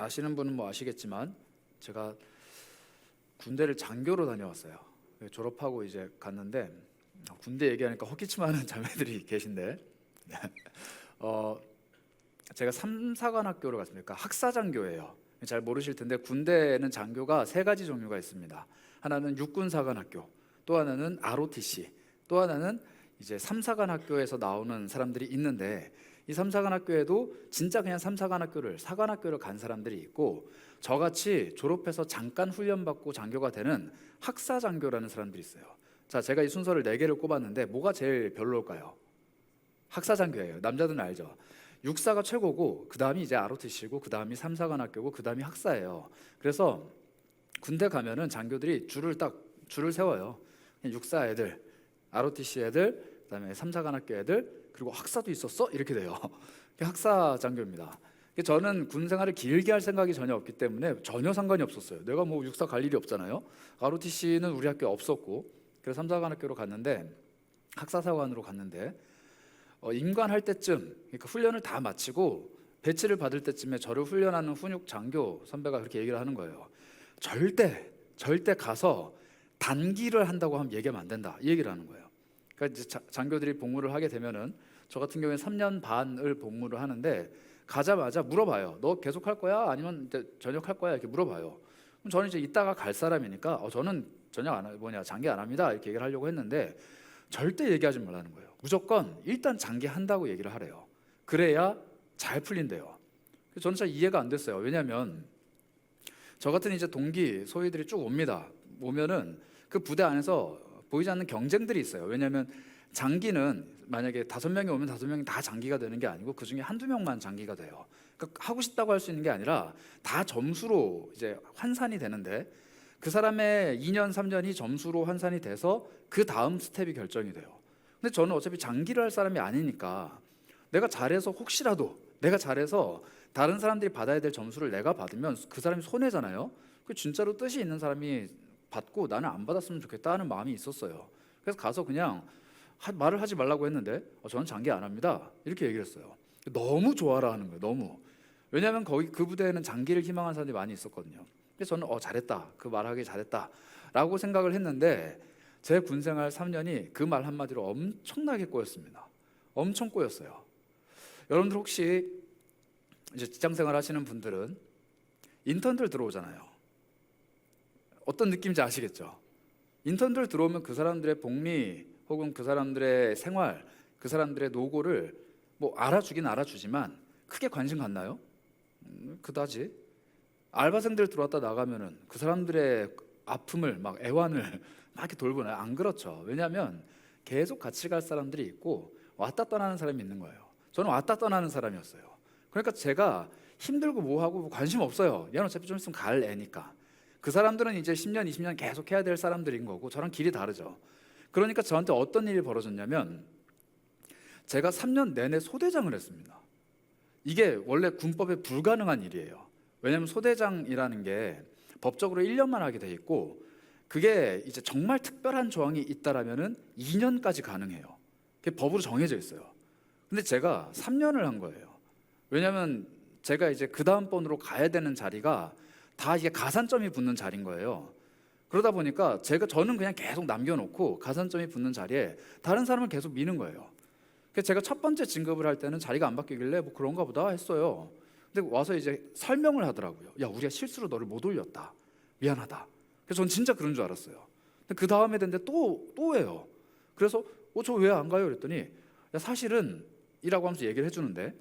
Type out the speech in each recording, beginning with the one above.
아시는 분은 뭐 아시겠지만 제가 군대를 장교로 다녀왔어요. 졸업하고 이제 갔는데 군대 얘기하니까 헛기침하는 자매들이 계신데 제가 삼사관학교로 갔습니다. 그러니까 학사장교예요. 잘 모르실 텐데 군대에는 장교가 세 가지 종류가 있습니다. 하나는 육군사관학교, 또 하나는 ROTC, 또 하나는 이제 삼사관학교에서 나오는 사람들이 있는데, 이 삼사관학교에도 진짜 그냥 삼사관학교를 사관학교를 간 사람들이 있고, 저같이 졸업해서 잠깐 훈련받고 장교가 되는 학사장교라는 사람들이 있어요. 자, 제가 이 순서를 4개를 꼽았는데 뭐가 제일 별로일까요? 학사장교예요. 남자들은 알죠. 육사가 최고고, 그 다음이 이제 ROTC고, 그 다음이 삼사관학교고, 그 다음이 학사예요. 그래서 군대 가면은 장교들이 줄을 세워요. 육사 애들, ROTC 애들, 그다음에 삼사관학교 애들, 그리고 학사도 있었어? 이렇게 돼요. 학사 장교입니다. 저는 군 생활을 길게 할 생각이 전혀 없기 때문에 전혀 상관이 없었어요. 내가 뭐 육사 갈 일이 없잖아요. ROTC는 우리 학교에 없었고, 그래서 삼사관학교로 갔는데, 학사사관으로 갔는데 임관할 때쯤, 그러니까 훈련을 다 마치고 배치를 받을 때쯤에 저를 훈련하는 훈육 장교 선배가 그렇게 얘기를 하는 거예요. 절대 가서 단기를 한다고 하면 얘기하면 안 된다, 이 얘기를 하는 거예요. 그러니까 이제 장교들이 복무를 하게 되면은, 저 같은 경우에 3년 반을 복무를 하는데, 가자마자 물어봐요. 너 계속 할 거야? 아니면 이제 전역할 거야? 이렇게 물어봐요. 그럼 저는 이제 이따가 갈 사람이니까 저는 전역 안 장기 안 합니다, 이렇게 얘기를 하려고 했는데, 절대 얘기하지 말라는 거예요. 무조건 일단 장기 한다고 얘기를 하래요. 그래야 잘 풀린대요. 저는 잘 이해가 안 됐어요. 왜냐하면 저 같은 이제 동기 소위들이 쭉 옵니다. 오면은 그 부대 안에서 보이지 않는 경쟁들이 있어요. 왜냐하면 장기는 만약에 5명이 오면 5명이 다 장기가 되는 게 아니고, 그 중에 한두 명만 장기가 돼요. 그러니까 하고 싶다고 할 수 있는 게 아니라 다 점수로 이제 환산이 되는데, 그 사람의 2년 3년이 점수로 환산이 돼서 그 다음 스텝이 결정이 돼요. 근데 저는 어차피 장기를 할 사람이 아니니까, 내가 잘해서 혹시라도 내가 잘해서 다른 사람들이 받아야 될 점수를 내가 받으면 그 사람이 손해잖아요. 그 진짜로 뜻이 있는 사람이 받고 나는 안 받았으면 좋겠다 하는 마음이 있었어요. 그래서 가서 그냥 말을 하지 말라고 했는데, 저는 장기 안 합니다, 이렇게 얘기를 했어요. 너무 좋아라 하는 거예요. 너무. 왜냐하면 거기 그 부대에는 장기를 희망하는 사람들이 많이 있었거든요. 그래서 저는 잘했다, 그 말하기 잘했다 라고 생각을 했는데, 제 군생활 3년이 그 말 한마디로 엄청나게 꼬였습니다. 엄청 꼬였어요. 여러분들 혹시 이제 직장생활 하시는 분들은 인턴들 들어오잖아요. 어떤 느낌인지 아시겠죠? 인턴들 들어오면 그 사람들의 복리 혹은 그 사람들의 생활, 그 사람들의 노고를 뭐 알아주긴 알아주지만 크게 관심 갖나요? 그다지. 알바생들 들어왔다 나가면은 그 사람들의 아픔을 막 애환을 막 이렇게 돌보나요? 안 그렇죠. 왜냐하면 계속 같이 갈 사람들이 있고 왔다 떠나는 사람이 있는 거예요. 저는 왔다 떠나는 사람이었어요. 그러니까 제가 힘들고 뭐하고 관심 없어요. 얘는 어차피 좀 있으면 갈 애니까. 그 사람들은 이제 10년 20년 계속 해야 될 사람들인 거고, 저랑 길이 다르죠. 그러니까 저한테 어떤 일이 벌어졌냐면, 제가 3년 내내 소대장을 했습니다. 이게 원래 군법에 불가능한 일이에요. 왜냐하면 소대장이라는 게 법적으로 1년만 하게 돼 있고, 그게 이제 정말 특별한 조항이 있다라면은 2년까지 가능해요. 그게 법으로 정해져 있어요. 근데 제가 3년을 한 거예요. 왜냐하면 제가 이제 그 다음 번으로 가야 되는 자리가 다 이게 가산점이 붙는 자리인 거예요. 그러다 보니까 저는 그냥 계속 남겨놓고 가산점이 붙는 자리에 다른 사람을 계속 미는 거예요. 그래서 제가 첫 번째 진급을 할 때는 자리가 안 바뀌길래 뭐 그런가 보다 했어요. 근데 와서 이제 설명을 하더라고요. 야, 우리가 실수로 너를 못 올렸다, 미안하다. 그래서 전 진짜 그런 줄 알았어요. 근데 그 다음에 됐는데 또 해요. 그래서 저 왜 안 가요? 그랬더니, 야, 사실은 이라고 하면서 얘기를 해주는데,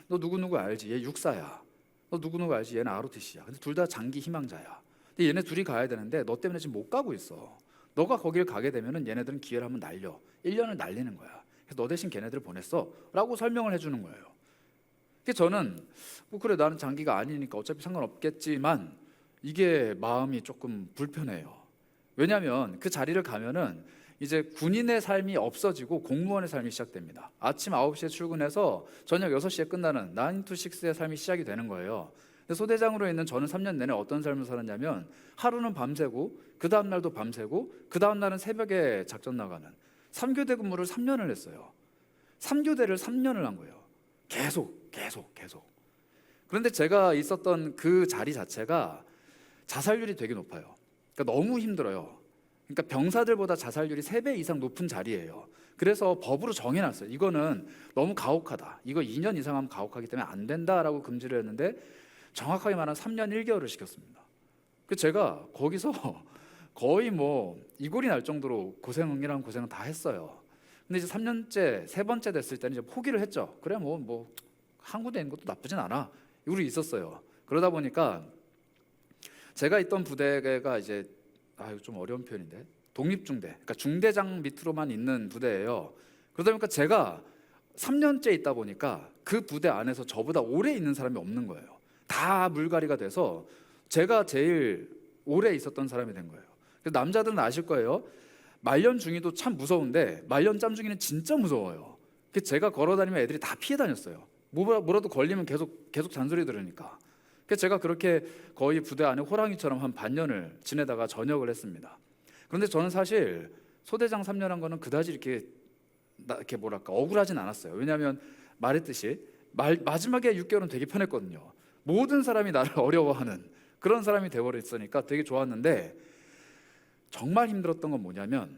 너 누구누구 알지? 얘 육사야. 너 누구누구 알지? 얘는 ROTC야. 근데 둘 다 장기 희망자야. 근데 얘네 둘이 가야 되는데 너 때문에 지금 못 가고 있어. 너가 거길 가게 되면은 얘네들은 기회를 한번 날려. 1년을 날리는 거야. 그래서 너 대신 걔네들을 보냈어 라고 설명을 해주는 거예요. 그래서 저는 뭐 그래, 나는 장기가 아니니까 어차피 상관없겠지만 이게 마음이 조금 불편해요. 왜냐하면 그 자리를 가면은 이제 군인의 삶이 없어지고 공무원의 삶이 시작됩니다. 아침 9시에 출근해서 저녁 6시에 끝나는 9 to 6의 삶이 시작이 되는 거예요. 근데 소대장으로 있는 저는 3년 내내 어떤 삶을 살았냐면, 하루는 밤새고 그 다음 날도 밤새고 그 다음 날은 새벽에 작전 나가는 3교대 근무를 3년을 했어요. 3교대를 3년을 한 거예요. 계속. 그런데 제가 있었던 그 자리 자체가 자살률이 되게 높아요. 그러니까 너무 힘들어요. 그러니까 병사들보다 자살률이 3배 이상 높은 자리예요. 그래서 법으로 정해놨어요. 이거는 너무 가혹하다. 이거 2년 이상 하면 가혹하기 때문에 안 된다라고 금지를 했는데 정확하게 말하면 3년 1개월을 시켰습니다. 그 제가 거기서 거의 뭐 이골이 날 정도로 고생이랑 고생은 다 했어요. 근데 이제 3년째 3번째 됐을 때는 이제 포기를 했죠. 그래 뭐 한 군데 있는 것도 나쁘진 않아. 이러고 있었어요. 그러다 보니까 제가 있던 부대가 이제 이거 좀 어려운 표현인데 독립중대, 그러니까 중대장 밑으로만 있는 부대예요. 그러다 보니까 제가 3년째 있다 보니까 그 부대 안에서 저보다 오래 있는 사람이 없는 거예요. 다 물갈이가 돼서 제가 제일 오래 있었던 사람이 된 거예요. 그래서 남자들은 아실 거예요. 말년 중이도 참 무서운데 말년 짬중이는 진짜 무서워요. 그래서 제가 걸어다니면 애들이 다 피해 다녔어요. 뭐라도 걸리면 계속 잔소리 들으니까. 그래서 제가 그렇게 거의 부대 안에 호랑이처럼 한 반년을 지내다가 전역을 했습니다. 그런데 저는 사실 소대장 3년 한 거는 그다지 이렇게 뭐랄까 억울하진 않았어요. 왜냐하면 말했듯이 마지막에 6개월은 되게 편했거든요. 모든 사람이 나를 어려워하는 그런 사람이 되어버렸으니까 되게 좋았는데, 정말 힘들었던 건 뭐냐면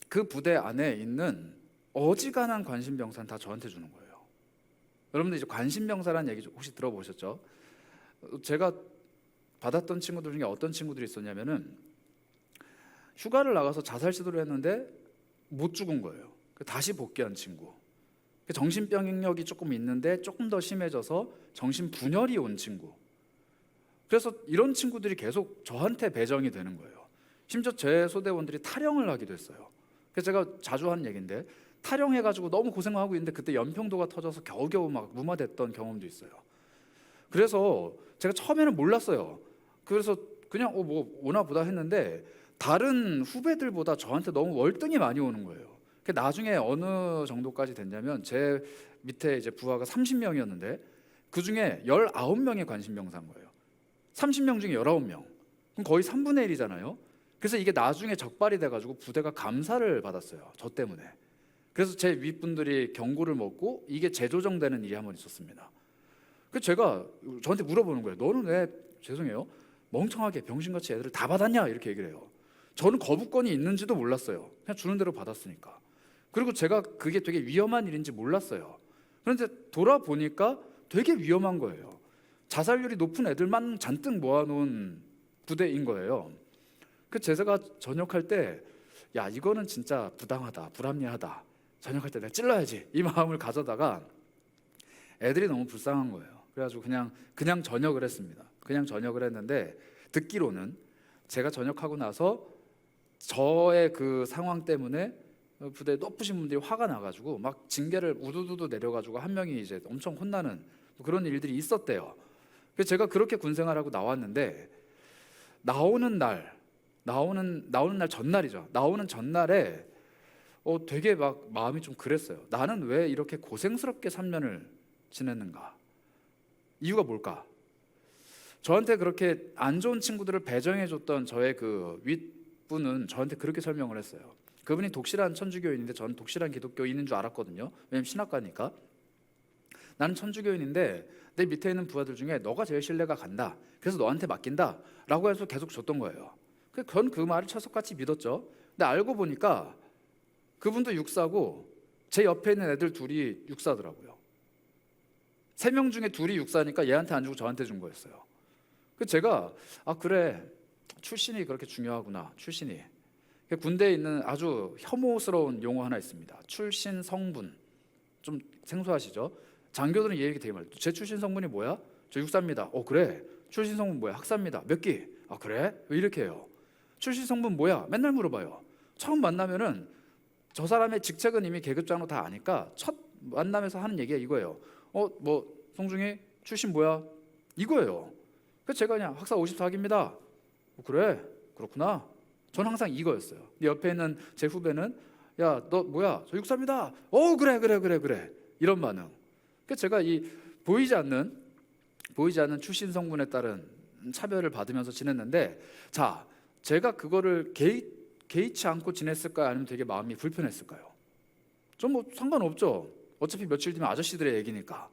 그 부대 안에 있는 어지간한 관심병사는 다 저한테 주는 거예요. 여러분들 이제 관심병사라는 얘기 혹시 들어보셨죠? 제가 받았던 친구들 중에 어떤 친구들이 있었냐면은 휴가를 나가서 자살 시도를 했는데 못 죽은 거예요. 다시 복귀한 친구. 정신병력이 조금 있는데 조금 더 심해져서 정신분열이 온 친구. 그래서 이런 친구들이 계속 저한테 배정이 되는 거예요. 심지어 제 소대원들이 탈영을 하기도 했어요. 그래서 제가 자주 하는 얘기인데 탈영해가지고 너무 고생하고 있는데 그때 연평도가 터져서 겨우겨우 막 무마됐던 경험도 있어요. 그래서 제가 처음에는 몰랐어요. 그래서 그냥 뭐 오나 보다 했는데 다른 후배들보다 저한테 너무 월등히 많이 오는 거예요. 나중에 어느 정도까지 됐냐면 제 밑에 이제 부하가 30명이었는데 그 중에 19명의 관심병사인 거예요. 30명 중에 19명. 그럼 거의 3분의 1이잖아요. 그래서 이게 나중에 적발이 돼가지고 부대가 감사를 받았어요. 저 때문에. 그래서 제 윗분들이 경고를 먹고 이게 재조정되는 일이 한 번 있었습니다. 그래서 제가 저한테 물어보는 거예요. 너는 왜 죄송해요 멍청하게 병신같이 애들을 다 받았냐 이렇게 얘기를 해요. 저는 거부권이 있는지도 몰랐어요. 그냥 주는 대로 받았으니까. 그리고 제가 그게 되게 위험한 일인지 몰랐어요. 그런데 돌아보니까 되게 위험한 거예요. 자살률이 높은 애들만 잔뜩 모아놓은 부대인 거예요. 그래서 제가 전역할 때 야 이거는 진짜 부당하다, 불합리하다, 전역할 때 내가 찔러야지 이 마음을 가져다가 애들이 너무 불쌍한 거예요. 그래가지고 그냥 전역을 했습니다. 그냥 전역을 했는데 듣기로는 제가 전역하고 나서 저의 그 상황 때문에 부대 높으신 분들이 화가 나가지고 막 징계를 우두두두 내려가지고 한 명이 이제 엄청 혼나는 그런 일들이 있었대요. 그래서 제가 그렇게 군생활하고 나왔는데 나오는 날 전날이죠. 나오는 전날에 되게 막 마음이 좀 그랬어요. 나는 왜 이렇게 고생스럽게 3년을 지냈는가? 이유가 뭘까? 저한테 그렇게 안 좋은 친구들을 배정해줬던 저의 그 윗분은 저한테 그렇게 설명을 했어요. 그분이 독실한 천주교인인데 저는 독실한 기독교인인 줄 알았거든요. 왜냐면 신학과니까. 나는 천주교인인데 내 밑에 있는 부하들 중에 너가 제일 신뢰가 간다. 그래서 너한테 맡긴다 라고 해서 계속 줬던 거예요. 전 그 말을 철석같이 믿었죠. 근데 알고 보니까 그분도 육사고 제 옆에 있는 애들 둘이 육사더라고요. 3명 중에 둘이 육사니까 얘한테 안 주고 저한테 준 거였어요. 그래서 제가 그래 출신이 그렇게 중요하구나. 출신이. 군대에 있는 아주 혐오스러운 용어 하나 있습니다. 출신 성분. 좀 생소하시죠? 장교들은 이 얘기 되게 많아요. 제 출신 성분이 뭐야? 저 육사입니다. 그래. 출신 성분 뭐야? 학사입니다. 몇 기? 그래? 왜 이렇게 해요? 출신 성분 뭐야? 맨날 물어봐요. 처음 만나면은 저 사람의 직책은 이미 계급장로 다 아니까 첫 만남에서 하는 얘기가 이거예요. 뭐 송중이 출신 뭐야? 이거예요. 그래서 제가 그냥 학사 54기입니다. 그래? 그렇구나. 전 항상 이거였어요. 근데 옆에 있는 제 후배는 야, 너 뭐야? 저 육사입니다. 그래. 이런 반응. 그래서 제가 이 보이지 않는 출신 성분에 따른 차별을 받으면서 지냈는데, 자, 제가 그거를 개의치 않고 지냈을까요? 아니면 되게 마음이 불편했을까요? 좀 뭐 상관없죠. 어차피 며칠 뒤면 아저씨들의 얘기니까.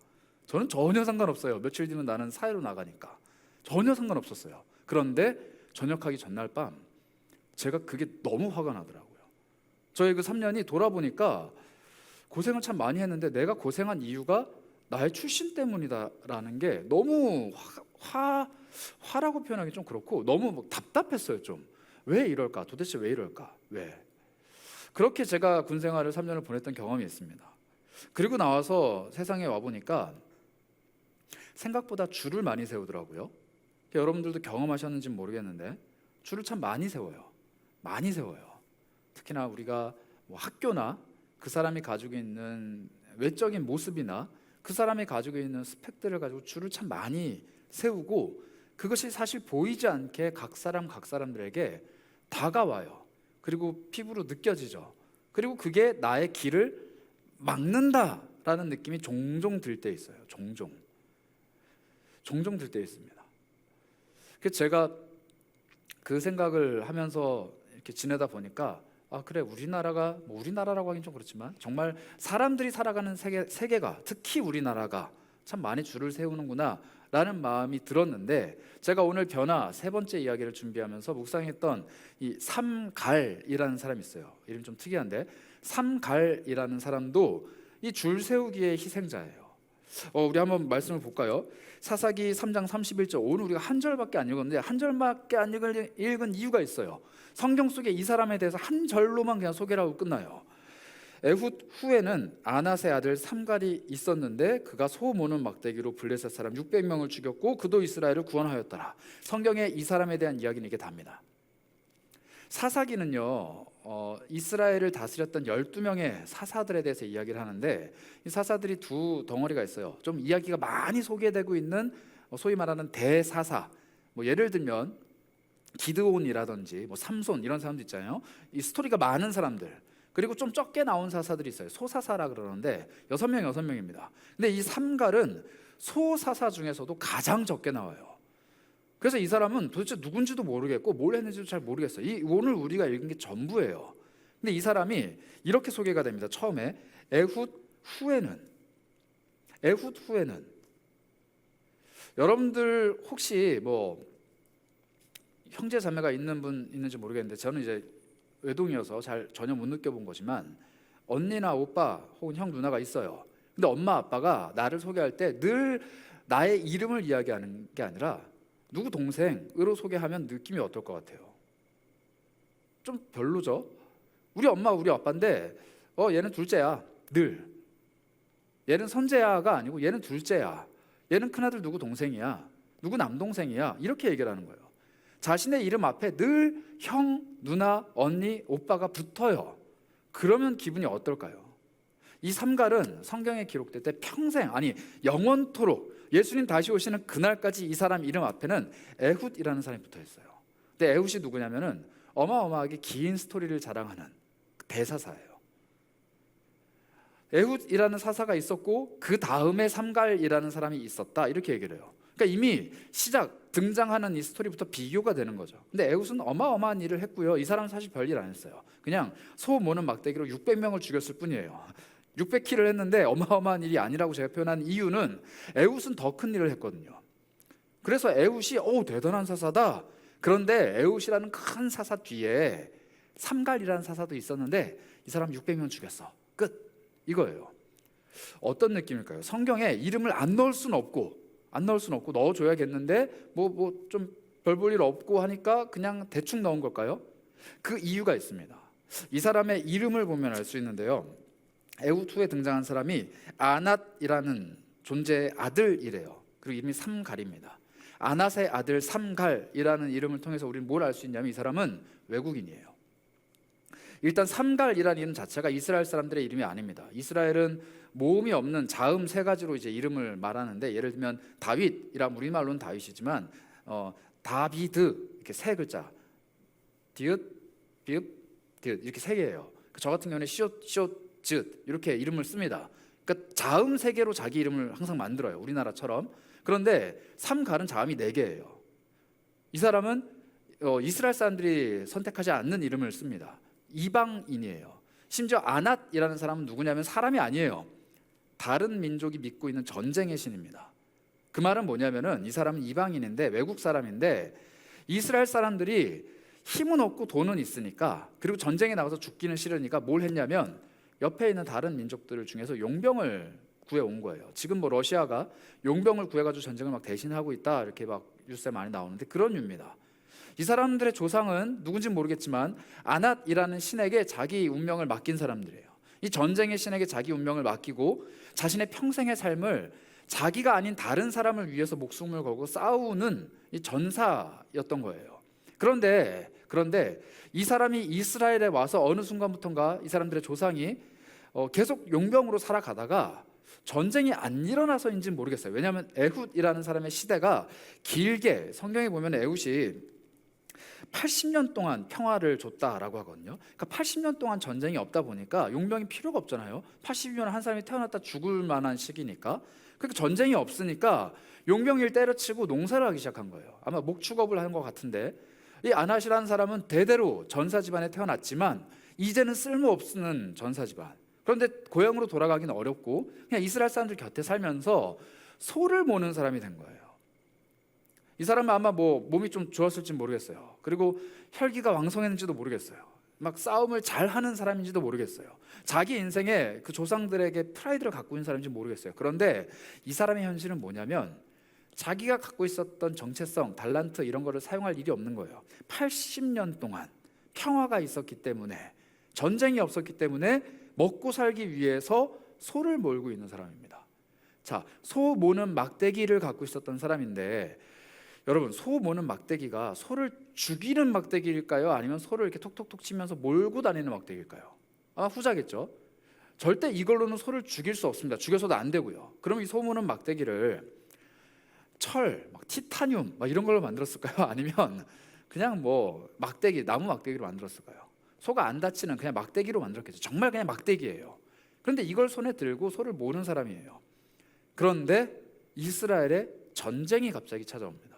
저는 전혀 상관없어요. 며칠 뒤면 나는 사회로 나가니까. 전혀 상관없었어요. 그런데 전역하기 전날 밤 제가 그게 너무 화가 나더라고요. 저의 그 3년이 돌아보니까 고생을 참 많이 했는데 내가 고생한 이유가 나의 출신 때문이다라는 게 너무 화라고 표현하기 좀 그렇고 너무 뭐 답답했어요. 좀 왜 이럴까? 도대체 왜 이럴까? 왜? 그렇게 제가 군 생활을 3년을 보냈던 경험이 있습니다. 그리고 나와서 세상에 와보니까 생각보다 줄을 많이 세우더라고요. 여러분들도 경험하셨는지 모르겠는데 줄을 참 많이 세워요. 많이 세워요. 특히나 우리가 뭐 학교나 그 사람이 가지고 있는 외적인 모습이나 그 사람이 가지고 있는 스펙들을 가지고 줄을 참 많이 세우고, 그것이 사실 보이지 않게 각 사람들에게 다가와요. 그리고 피부로 느껴지죠. 그리고 그게 나의 길을 막는다라는 느낌이 종종 들 때 있어요. 종종 들 때 있습니다. 그래서 제가 그 생각을 하면서 이렇게 지내다 보니까 그래, 우리나라가 뭐 우리나라라고 하긴 좀 그렇지만 정말 사람들이 살아가는 세계가, 특히 우리나라가 참 많이 줄을 세우는구나 라는 마음이 들었는데, 제가 오늘 변화 세 번째 이야기를 준비하면서 묵상했던 이 삼갈이라는 사람이 있어요. 이름 좀 특이한데, 삼갈이라는 사람도 이 줄 세우기의 희생자예요. 우리 한번 말씀을 볼까요? 사사기 3장 31절. 오늘 우리가 한 절밖에 안 읽었는데 한 절밖에 안 읽은 이유가 있어요. 성경 속에 이 사람에 대해서 한 절로만 그냥 소개를 하고 끝나요. 에훗 후에는 아낫의 아들 삼갈이 있었는데 그가 소 모는 막대기로 블레셋 사람 600명을 죽였고 그도 이스라엘을 구원하였더라. 성경에 이 사람에 대한 이야기는 이게 답니다. 사사기는요, 이스라엘을 다스렸던 12명의 사사들에 대해서 이야기를 하는데, 이 사사들이 두 덩어리가 있어요. 좀 이야기가 많이 소개되고 있는 소위 말하는 대사사, 뭐 예를 들면 기드온이라든지 뭐 삼손 이런 사람도 있잖아요. 이 스토리가 많은 사람들. 그리고 좀 적게 나온 사사들이 있어요. 소사사라 그러는데 6명입니다. 근데 이 삼갈은 소사사 중에서도 가장 적게 나와요. 그래서 이 사람은 도대체 누군지도 모르겠고 뭘 했는지도 잘 모르겠어요. 오늘 우리가 읽은 게 전부예요. 근데 이 사람이 이렇게 소개가 됩니다. 처음에 에훗 후에는 여러분들 혹시 뭐 형제 자매가 있는 분 있는지 모르겠는데, 저는 이제 외동이어서 전혀 못 느껴본 거지만 언니나 오빠 혹은 형 누나가 있어요. 근데 엄마 아빠가 나를 소개할 때 늘 나의 이름을 이야기하는 게 아니라 누구 동생으로 소개하면 느낌이 어떨 것 같아요? 좀 별로죠? 우리 엄마 우리 아빠인데 얘는 둘째야. 늘 얘는 선재야가 아니고 얘는 둘째야. 얘는 큰아들 누구 동생이야. 누구 남동생이야. 이렇게 얘기를 하는 거예요. 자신의 이름 앞에 늘 형, 누나, 언니, 오빠가 붙어요. 그러면 기분이 어떨까요? 이 삼갈은 성경에 기록될 때 평생, 아니 영원토록 예수님 다시 오시는 그날까지 이 사람 이름 앞에는 에훗이라는 사람이 붙어 있어요. 근데 에훗이 누구냐면은 어마어마하게 긴 스토리를 자랑하는 대사사예요. 에훗이라는 사사가 있었고 그 다음에 삼갈이라는 사람이 있었다, 이렇게 얘기를 해요. 그러니까 이미 등장하는 이 스토리부터 비교가 되는 거죠. 근데 에훗은 어마어마한 일을 했고요. 이 사람은 사실 별일 안 했어요. 그냥 소 모는 막대기로 600명을 죽였을 뿐이에요. 600킬을 했는데 어마어마한 일이 아니라고 제가 표현한 이유는 에훗은 더 큰 일을 했거든요. 그래서 에훗이 대단한 사사다. 그런데 에훗이라는 큰 사사 뒤에 삼갈이라는 사사도 있었는데 이 사람 600명 죽였어. 끝. 이거예요. 어떤 느낌일까요? 성경에 이름을 안 넣을 수는 없고 넣어줘야겠는데 뭐 좀 별 볼 일 없고 하니까 그냥 대충 넣은 걸까요? 그 이유가 있습니다. 이 사람의 이름을 보면 알 수 있는데요, 에훗 후에 등장한 사람이 아낫이라는 존재의 아들이래요. 그리고 이름이 삼갈입니다. 아낫의 아들 삼갈이라는 이름을 통해서 우리는 뭘 알 수 있냐면 이 사람은 외국인이에요. 일단 삼갈이라는 이름 자체가 이스라엘 사람들의 이름이 아닙니다. 이스라엘은 모음이 없는 자음 세 가지로 이제 이름을 말하는데, 예를 들면 다윗이란 우리말로는 다윗이지만 다비드 이렇게 세 글자, 디귿, 비읍, 디귿 이렇게 세 개예요. 저 같은 경우는 시옷, 쯧 이렇게 이름을 씁니다. 그러니까 자음 세 개로 자기 이름을 항상 만들어요, 우리나라처럼. 그런데 삼갈은 자음이 네 개예요. 이 사람은 이스라엘 사람들이 선택하지 않는 이름을 씁니다. 이방인이에요. 심지어 아낫이라는 사람은 누구냐면 사람이 아니에요. 다른 민족이 믿고 있는 전쟁의 신입니다. 그 말은 뭐냐면은 이 사람은 이방인인데 외국 사람인데 이스라엘 사람들이 힘은 없고 돈은 있으니까, 그리고 전쟁에 나가서 죽기는 싫으니까 뭘 했냐면 옆에 있는 다른 민족들 중에서 용병을 구해온 거예요. 지금 뭐 러시아가 용병을 구해가지고 전쟁을 막 대신하고 있다 이렇게 막 뉴스에 많이 나오는데 그런 류입니다. 이 사람들의 조상은 누군지 모르겠지만 아낫이라는 신에게 자기 운명을 맡긴 사람들이에요. 이 전쟁의 신에게 자기 운명을 맡기고 자신의 평생의 삶을 자기가 아닌 다른 사람을 위해서 목숨을 걸고 싸우는 이 전사였던 거예요. 그런데 이 사람이 이스라엘에 와서 어느 순간부터인가 이 사람들의 조상이 계속 용병으로 살아가다가 전쟁이 안 일어나서인지는 모르겠어요. 왜냐하면 에훗이라는 사람의 시대가 길게, 성경에 보면 에훗이 80년 동안 평화를 줬다라고 하거든요. 그러니까 80년 동안 전쟁이 없다 보니까 용병이 필요가 없잖아요. 80년에 한 사람이 태어났다 죽을 만한 시기니까. 그러니까 전쟁이 없으니까 용병을 때려치고 농사를 하기 시작한 거예요. 아마 목축업을 하는 것 같은데, 이 아낫이라는 사람은 대대로 전사 집안에 태어났지만 이제는 쓸모없는 전사 집안. 그런데 고향으로 돌아가기는 어렵고 그냥 이스라엘 사람들 곁에 살면서 소를 모는 사람이 된 거예요. 이 사람은 아마 뭐 몸이 좀 좋았을지 모르겠어요. 그리고 혈기가 왕성했는지도 모르겠어요. 막 싸움을 잘하는 사람인지도 모르겠어요. 자기 인생에 그 조상들에게 프라이드를 갖고 있는 사람인지 모르겠어요. 그런데 이 사람의 현실은 뭐냐면 자기가 갖고 있었던 정체성, 달란트 이런 거를 사용할 일이 없는 거예요. 80년 동안 평화가 있었기 때문에, 전쟁이 없었기 때문에 먹고 살기 위해서 소를 몰고 있는 사람입니다. 자, 소 모는 막대기를 갖고 있었던 사람인데, 여러분, 소 모는 막대기가 소를 죽이는 막대기일까요? 아니면 소를 이렇게 톡톡톡 치면서 몰고 다니는 막대기일까요? 아마 후자겠죠. 절대 이걸로는 소를 죽일 수 없습니다. 죽여서도 안 되고요. 그럼 이 소 모는 막대기를 철, 막 티타늄 막 이런 걸로 만들었을까요? 아니면 그냥 뭐 막대기, 나무 막대기로 만들었을까요? 소가 안 다치는 그냥 막대기로 만들었겠죠. 정말 그냥 막대기예요. 그런데 이걸 손에 들고 소를 모는 사람이에요. 그런데 이스라엘에 전쟁이 갑자기 찾아옵니다.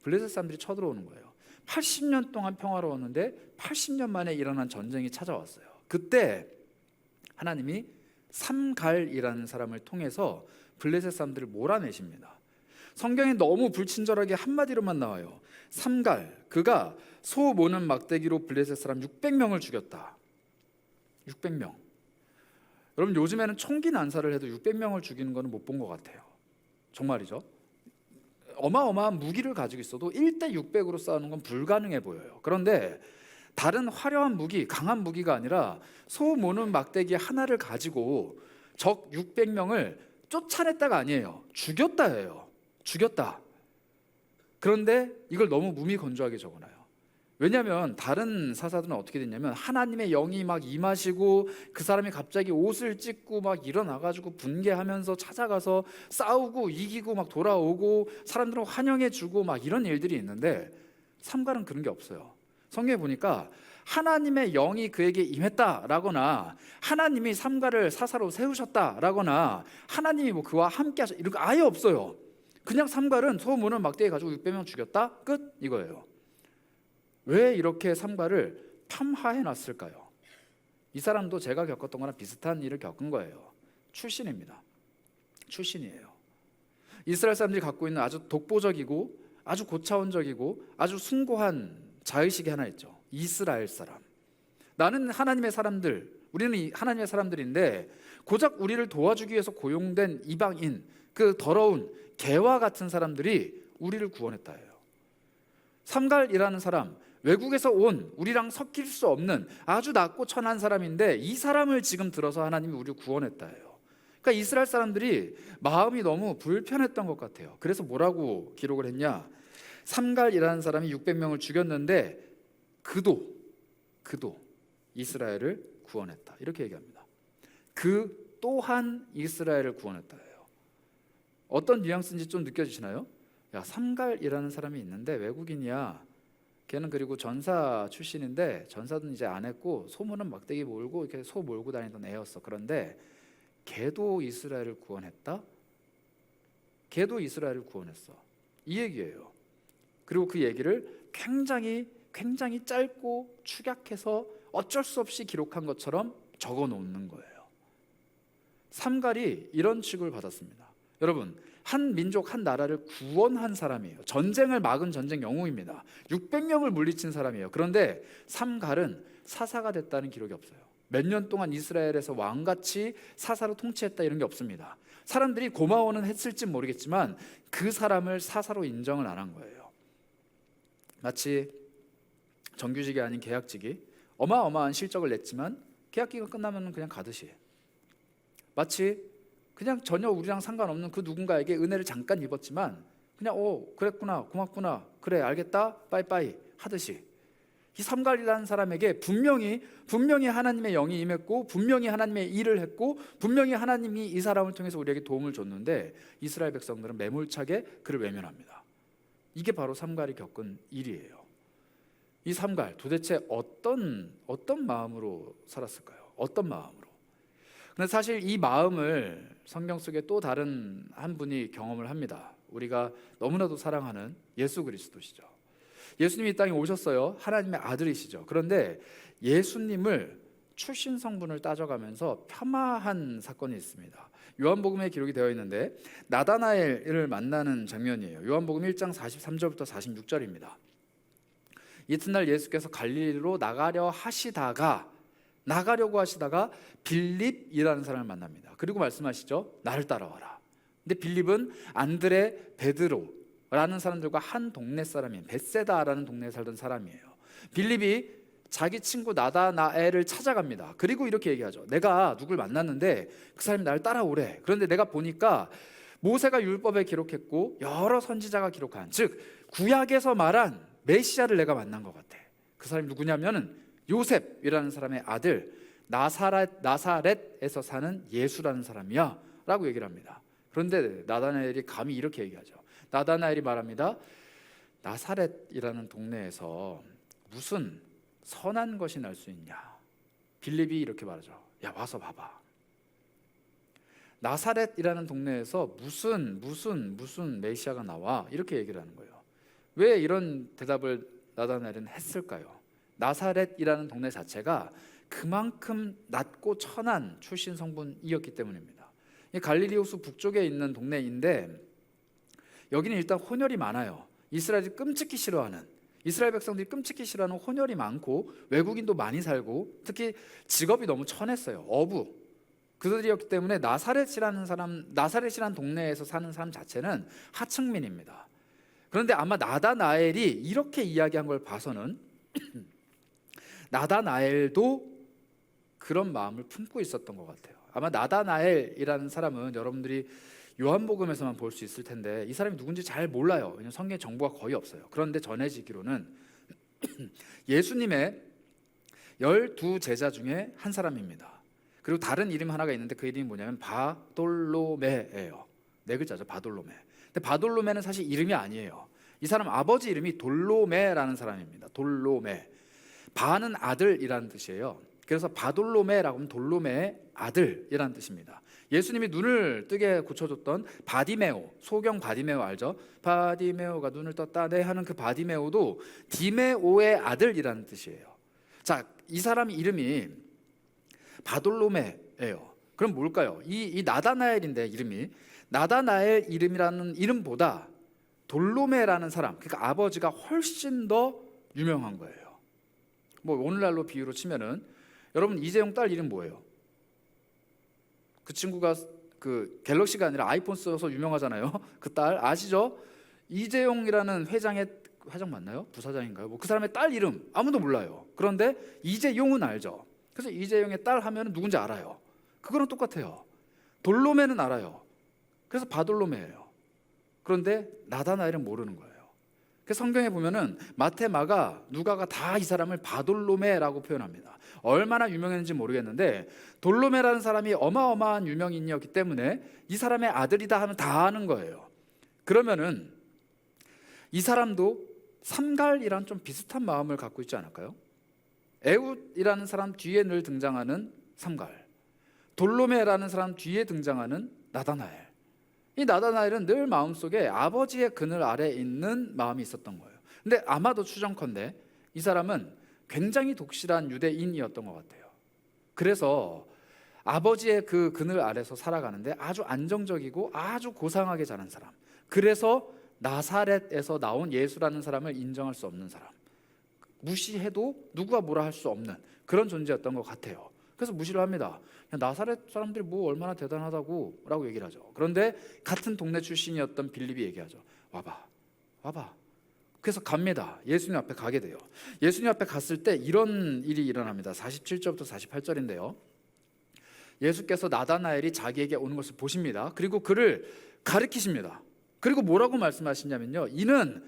블레셋 사람들이 쳐들어오는 거예요. 80년 동안 평화로웠는데 80년 만에 일어난 전쟁이 찾아왔어요. 그때 하나님이 삼갈이라는 사람을 통해서 블레셋 사람들을 몰아내십니다. 성경에 너무 불친절하게 한마디로만 나와요. 삼갈, 그가 소 모는 막대기로 블레셋 사람 600명을 죽였다. 600명. 여러분, 요즘에는 총기 난사를 해도 600명을 죽이는 거는 못 본 것 같아요. 정말이죠. 어마어마한 무기를 가지고 있어도 1대 600으로 싸우는 건 불가능해 보여요. 그런데 다른 화려한 무기, 강한 무기가 아니라 소 모는 막대기 하나를 가지고 적 600명을 쫓아냈다가 아니에요. 죽였다예요. 죽였다. 그런데 이걸 너무 무미건조하게 적어놔요. 왜냐하면 다른 사사들은 어떻게 됐냐면 하나님의 영이 막 임하시고 그 사람이 갑자기 옷을 찢고 막 일어나가지고 분개하면서 찾아가서 싸우고 이기고 막 돌아오고 사람들은 환영해주고 막 이런 일들이 있는데 삼갈은 그런 게 없어요. 성경에 보니까 하나님의 영이 그에게 임했다라거나 하나님이 삼갈을 사사로 세우셨다라거나 하나님이 뭐 그와 함께 하셨다 이런 거 아예 없어요. 그냥 삼갈은 소 모는 막대기 가지고 600명 죽였다 끝 이거예요. 왜 이렇게 삼갈을 폄하해 놨을까요? 이 사람도 제가 겪었던 거랑 비슷한 일을 겪은 거예요. 출신입니다. 출신이에요. 이스라엘 사람들이 갖고 있는 아주 독보적이고 아주 고차원적이고 아주 숭고한 자의식이 하나 있죠. 이스라엘 사람. 나는 하나님의 사람들, 우리는 하나님의 사람들인데 고작 우리를 도와주기 위해서 고용된 이방인, 그 더러운 개와 같은 사람들이 우리를 구원했다예요. 삼갈이라는 사람, 외국에서 온 우리랑 섞일 수 없는 아주 낮고 천한 사람인데 이 사람을 지금 들어서 하나님이 우리를 구원했다예요. 그러니까 이스라엘 사람들이 마음이 너무 불편했던 것 같아요. 그래서 뭐라고 기록을 했냐? 삼갈이라는 사람이 600명을 죽였는데 그도 이스라엘을 구원했다. 이렇게 얘기합니다. 그 또한 이스라엘을 구원했다예요. 어떤 뉘앙스인지 좀 느껴지시나요? 야, 삼갈이라는 사람이 있는데 외국인이야. 걔는 그리고 전사 출신인데 전사는 이제 안 했고 소문은 막대기 몰고 이렇게 소 몰고 다니던 애였어. 그런데 걔도 이스라엘을 구원했다? 걔도 이스라엘을 구원했어. 이 얘기예요. 그리고 그 얘기를 굉장히 짧고 축약해서 어쩔 수 없이 기록한 것처럼 적어 놓는 거예요. 삼갈이 이런 취급을 받았습니다. 여러분, 한 민족 한 나라를 구원한 사람이에요. 전쟁을 막은 전쟁 영웅입니다. 600명을 물리친 사람이에요. 그런데 삼갈은 사사가 됐다는 기록이 없어요. 몇 년 동안 이스라엘에서 왕같이 사사로 통치했다 이런 게 없습니다. 사람들이 고마워는 했을지 모르겠지만 그 사람을 사사로 인정을 안 한 거예요. 마치 정규직이 아닌 계약직이 어마어마한 실적을 냈지만 계약기가 끝나면 그냥 가듯이, 마치 그냥 전혀 우리랑 상관없는 그 누군가에게 은혜를 잠깐 입었지만 그냥 그랬구나, 고맙구나, 그래 알겠다, 빠이빠이 하듯이, 이 삼갈이라는 사람에게 분명히 하나님의 영이 임했고 분명히 하나님의 일을 했고 분명히 하나님이 이 사람을 통해서 우리에게 도움을 줬는데 이스라엘 백성들은 매몰차게 그를 외면합니다. 이게 바로 삼갈이 겪은 일이에요. 이 삼갈 도대체 어떤 마음으로 살았을까요? 어떤 마음으로? 근데 사실 이 마음을 성경 속에 또 다른 한 분이 경험을 합니다. 우리가 너무나도 사랑하는 예수 그리스도시죠. 예수님이 이 땅에 오셨어요. 하나님의 아들이시죠. 그런데 예수님을 출신 성분을 따져가면서 폄하한 사건이 있습니다. 요한복음에 기록이 되어 있는데 나다나엘을 만나는 장면이에요. 요한복음 1장 43절부터 46절입니다. 이튿날 예수께서 갈릴리로 나가려고 하시다가 빌립이라는 사람을 만납니다. 그리고 말씀하시죠. 나를 따라와라. 근데 빌립은 안드레, 베드로라는 사람들과 한 동네 사람이에요. 벳세다라는 동네에 살던 사람이에요. 빌립이 자기 친구 나다나엘을 찾아갑니다. 그리고 이렇게 얘기하죠. 내가 누굴 만났는데 그 사람이 나를 따라오래. 그런데 내가 보니까 모세가 율법에 기록했고 여러 선지자가 기록한, 즉 구약에서 말한 메시아를 내가 만난 것 같아. 그 사람이 누구냐면은 요셉이라는 사람의 아들 나사렛에서 사는 예수라는 사람이야 라고 얘기를 합니다. 그런데 나다나엘이 감히 이렇게 얘기하죠. 나다나엘이 말합니다. 나사렛이라는 동네에서 무슨 선한 것이 날 수 있냐. 빌립이 이렇게 말하죠. 야, 와서 봐봐. 나사렛이라는 동네에서 무슨 메시아가 나와, 이렇게 얘기를 하는 거예요. 왜 이런 대답을 나다나엘은 했을까요? 나사렛이라는 동네 자체가 그만큼 낮고 천한 출신 성분이었기 때문입니다. 갈릴리 호수 북쪽에 있는 동네인데 여기는 일단 혼혈이 많아요. 이스라엘 백성들이 끔찍히 싫어하는 혼혈이 많고 외국인도 많이 살고 특히 직업이 너무 천했어요. 어부 그들이었기 때문에 나사렛이라는 동네에서 사는 사람 자체는 하층민입니다. 그런데 아마 나다나엘이 이렇게 이야기한 걸 봐서는 나다나엘도 그런 마음을 품고 있었던 것 같아요. 아마 나다나엘이라는 사람은 여러분들이 요한복음에서만 볼 수 있을 텐데 이 사람이 누군지 잘 몰라요. 왜냐하면 성경에 정보가 거의 없어요. 그런데 전해지기로는 예수님의 12제자 중에 한 사람입니다. 그리고 다른 이름 하나가 있는데 그 이름이 뭐냐면 바돌로메예요. 네 글자죠. 바돌로메. 근데 바돌로메는 사실 이름이 아니에요. 이 사람 아버지 이름이 돌로메라는 사람입니다. 돌로메. 바는 아들이라는 뜻이에요. 그래서 바돌로메라고 하면 돌로메의 아들이라는 뜻입니다. 예수님이 눈을 뜨게 고쳐줬던 바디메오, 소경 바디메오 알죠? 바디메오가 눈을 떴다 네 하는 그 바디메오도 디메오의 아들이라는 뜻이에요. 자, 이 사람 이름이 바돌로메예요. 그럼 뭘까요? 이 나다나엘인데 이름이 나다나엘 이름이라는 이름보다 돌로메라는 사람, 그러니까 아버지가 훨씬 더 유명한 거예요. 뭐 오늘날로 비유로 치면은 여러분 이재용 딸 이름 뭐예요? 그 친구가 그 갤럭시가 아니라 아이폰 써서 유명하잖아요. 그 딸 아시죠? 이재용이라는 회장 맞나요? 부사장인가요? 뭐 그 사람의 딸 이름 아무도 몰라요. 그런데 이재용은 알죠. 그래서 이재용의 딸 하면 누군지 알아요. 그거랑 똑같아요. 돌로메는 알아요. 그래서 바돌로메예요. 그런데 나다나엘은 모르는 거예요. 그래서 성경에 보면은 마태, 마가, 누가가 다 이 사람을 바돌로메라고 표현합니다. 얼마나 유명했는지 모르겠는데 돌로메라는 사람이 어마어마한 유명인이었기 때문에 이 사람의 아들이다 하면 다 아는 거예요. 그러면은 이 사람도 삼갈이랑 좀 비슷한 마음을 갖고 있지 않을까요? 에훗이라는 사람 뒤에 늘 등장하는 삼갈, 돌로메라는 사람 뒤에 등장하는 나다나엘. 이 나다나엘은 늘 마음속에 아버지의 그늘 아래 있는 마음이 있었던 거예요. 근데 아마도 추정컨대 이 사람은 굉장히 독실한 유대인이었던 것 같아요. 그래서 아버지의 그 그늘 아래서 살아가는데 아주 안정적이고 아주 고상하게 자란 사람. 그래서 나사렛에서 나온 예수라는 사람을 인정할 수 없는 사람, 무시해도 누구가 뭐라 할 수 없는 그런 존재였던 것 같아요. 그래서 무시를 합니다. 나사렛 사람들이 뭐 얼마나 대단하다고 라고 얘기를 하죠. 그런데 같은 동네 출신이었던 빌립이 얘기하죠. 와봐. 그래서 갑니다. 예수님 앞에 가게 돼요. 예수님 앞에 갔을 때 이런 일이 일어납니다. 47절부터 48절인데요. 예수께서 나다나엘이 자기에게 오는 것을 보십니다. 그리고 그를 가르치십니다. 그리고 뭐라고 말씀하시냐면요, 이는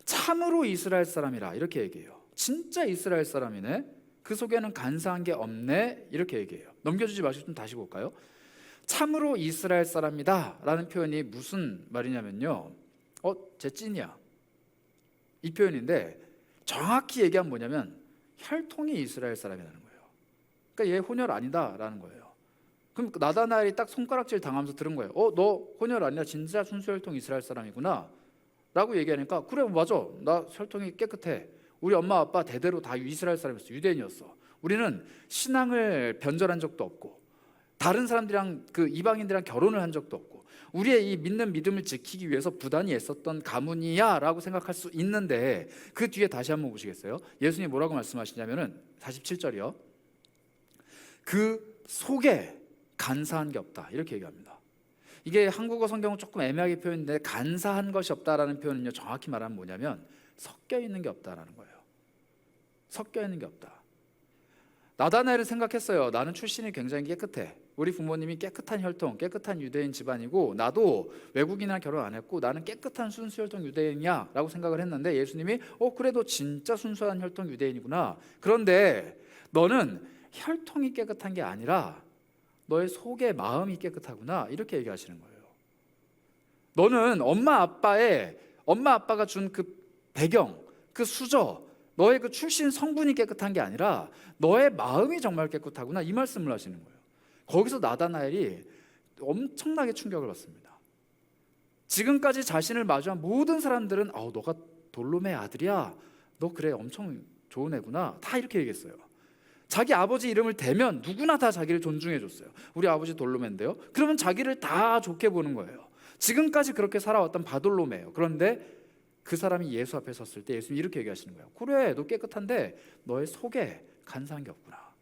참으로 이스라엘 사람이라, 이렇게 얘기해요. 진짜 이스라엘 사람이네, 그 속에는 간사한 게 없네, 이렇게 얘기해요. 넘겨주지 마시고 좀 다시 볼까요? 참으로 이스라엘 사람이다 라는 표현이 무슨 말이냐면요, 쟤 찐이야, 이 표현인데, 정확히 얘기하면 뭐냐면 혈통이 이스라엘 사람이라는 거예요. 그러니까 얘 혼혈 아니다 라는 거예요. 그럼 나다나엘이 딱 손가락질 당하면서 들은 거예요. 너 혼혈 아니라 진짜 순수 혈통 이스라엘 사람이구나 라고 얘기하니까, 그래 맞아, 나 혈통이 깨끗해, 우리 엄마 아빠 대대로 다 이스라엘 사람이었어, 유대인이었어, 우리는 신앙을 변절한 적도 없고 다른 사람들이랑 그 이방인들이랑 결혼을 한 적도 없고 우리의 이 믿는 믿음을 지키기 위해서 부단히 애썼던 가문이야 라고 생각할 수 있는데, 그 뒤에 다시 한번 보시겠어요? 예수님이 뭐라고 말씀하시냐면은 47절이요, 그 속에 간사한 게 없다, 이렇게 얘기합니다. 이게 한국어 성경은 조금 애매하게 표현인데, 간사한 것이 없다라는 표현은요, 정확히 말하면 뭐냐면 섞여 있는 게 없다라는 거예요. 섞여 있는 게 없다. 나다나엘은 생각했어요. 나는 출신이 굉장히 깨끗해, 우리 부모님이 깨끗한 혈통, 깨끗한 유대인 집안이고 나도 외국인이랑 결혼 안 했고 나는 깨끗한 순수 혈통 유대인이야 라고 생각을 했는데, 예수님이 그래도 진짜 순수한 혈통 유대인이구나, 그런데 너는 혈통이 깨끗한 게 아니라 너의 속의 마음이 깨끗하구나, 이렇게 얘기하시는 거예요. 너는 엄마 아빠가 준 그 배경, 그 수저, 너의 그 출신 성분이 깨끗한 게 아니라 너의 마음이 정말 깨끗하구나, 이 말씀을 하시는 거예요. 거기서 나다나엘이 엄청나게 충격을 받습니다. 지금까지 자신을 마주한 모든 사람들은 너가 돌로메 아들이야, 너 그래 엄청 좋은 애구나, 다 이렇게 얘기했어요. 자기 아버지 이름을 대면 누구나 다 자기를 존중해 줬어요. 우리 아버지 돌로메인데요, 그러면 자기를 다 좋게 보는 거예요. 지금까지 그렇게 살아왔던 바돌로메예요. 그런데 그 사람이 예수 앞에 섰을 때 예수님이 이렇게 얘기하시는 거예요. 그래, 너 깨끗한데 너의 속에 간사한 게 없구나,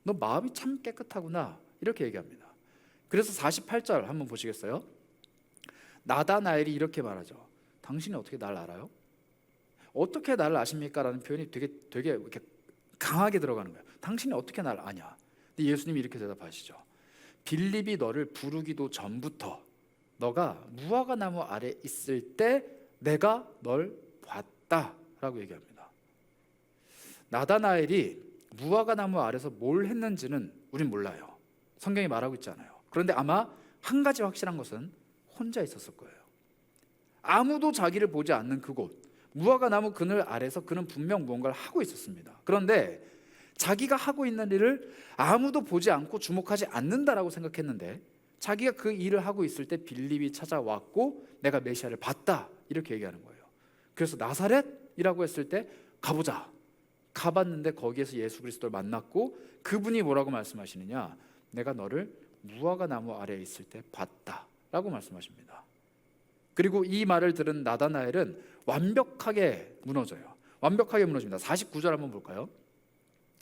너 마음이 참 깨끗하구나, 이렇게 얘기합니다. 그래서 48절 한번 보시겠어요? 나다나엘이 이렇게 말하죠. 당신이 어떻게 날 알아요? 어떻게 나를 아십니까? 라는 표현이 되게 이렇게 강하게 들어가는 거예요. 당신이 어떻게 날 아냐? 근데 예수님이 이렇게 대답하시죠. 빌립이 너를 부르기도 전부터 너가 무화과 나무 아래 있을 때 내가 널 봤다 라고 얘기합니다. 나다나엘이 무화과 나무 아래서 뭘 했는지는 우린 몰라요. 성경이 말하고 있지 않아요. 그런데 아마 한 가지 확실한 것은 혼자 있었을 거예요. 아무도 자기를 보지 않는 그곳, 무화과 나무 그늘 아래서 그는 분명 무언가를 하고 있었습니다. 그런데 자기가 하고 있는 일을 아무도 보지 않고 주목하지 않는다라고 생각했는데, 자기가 그 일을 하고 있을 때 빌립이 찾아왔고 내가 메시아를 봤다, 이렇게 얘기하는 거예요. 그래서 나사렛이라고 했을 때 가보자, 가봤는데 거기에서 예수 그리스도를 만났고, 그분이 뭐라고 말씀하시느냐, 내가 너를 무화과 나무 아래에 있을 때 봤다 라고 말씀하십니다. 그리고 이 말을 들은 나다나엘은 완벽하게 무너져요. 완벽하게 무너집니다. 49절 한번 볼까요?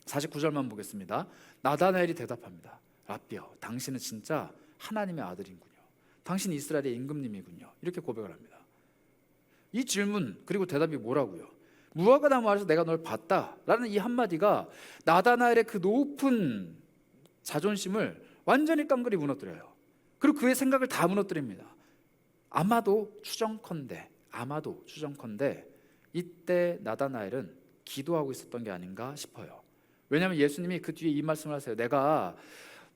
49절만 보겠습니다. 나다나엘이 대답합니다. 라비여, 당신은 진짜 하나님의 아들이군요, 당신이 이스라엘의 임금님이군요, 이렇게 고백을 합니다. 이 질문 그리고 대답이 뭐라고요? 무화과 나무 아래서 내가 널 봤다 라는 이 한마디가 나다나엘의 그 높은 자존심을 완전히 깡그리 무너뜨려요. 그리고 그의 생각을 다 무너뜨립니다. 아마도 추정컨대 이때 나다나엘은 기도하고 있었던 게 아닌가 싶어요. 왜냐하면 예수님이 그 뒤에 이 말씀을 하세요. 내가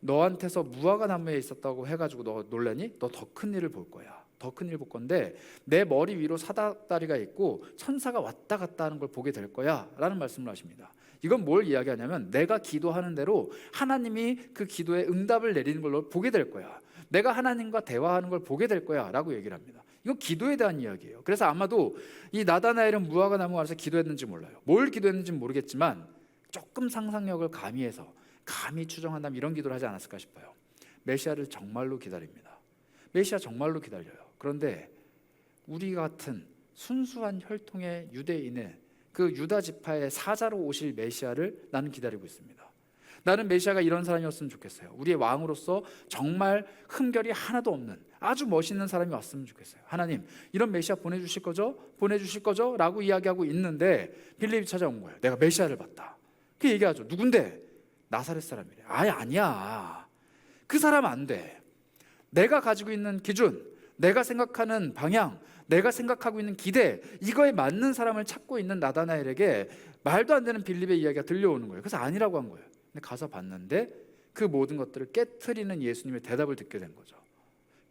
너한테서 무화과 나무에 있었다고 해가지고 너 놀라니? 너 더 큰 일을 볼 거야. 더 큰 일 볼 건데 내 머리 위로 사다다리가 있고 천사가 왔다 갔다 하는 걸 보게 될 거야 라는 말씀을 하십니다. 이건 뭘 이야기하냐면, 내가 기도하는 대로 하나님이 그 기도에 응답을 내리는 걸 보게 될 거야, 내가 하나님과 대화하는 걸 보게 될 거야 라고 얘기를 합니다. 이건 기도에 대한 이야기예요. 그래서 아마도 이 나다나엘은 무화과 나무 아래서 기도했는지 몰라요. 뭘 기도했는지 모르겠지만 조금 상상력을 가미해서 감히 추정한다면 이런 기도를 하지 않았을까 싶어요. 메시아를 정말로 기다립니다. 메시아 정말로 기다려요. 그런데 우리 같은 순수한 혈통의 유대인의 그 유다 지파의 사자로 오실 메시아를 나는 기다리고 있습니다. 나는 메시아가 이런 사람이었으면 좋겠어요. 우리의 왕으로서 정말 흠결이 하나도 없는 아주 멋있는 사람이 왔으면 좋겠어요. 하나님, 이런 메시아 보내주실 거죠? 보내주실 거죠? 라고 이야기하고 있는데 빌립이 찾아온 거예요. 내가 메시아를 봤다. 그 얘기하죠. 누군데? 나사렛 사람이래. 아예 아니야. 그 사람 안 돼. 내가 가지고 있는 기준, 내가 생각하는 방향, 내가 생각하고 있는 기대, 이거에 맞는 사람을 찾고 있는 나다나엘에게 말도 안 되는 빌립의 이야기가 들려오는 거예요. 그래서 아니라고 한 거예요. 근데 가서 봤는데 그 모든 것들을 깨트리는 예수님의 대답을 듣게 된 거죠.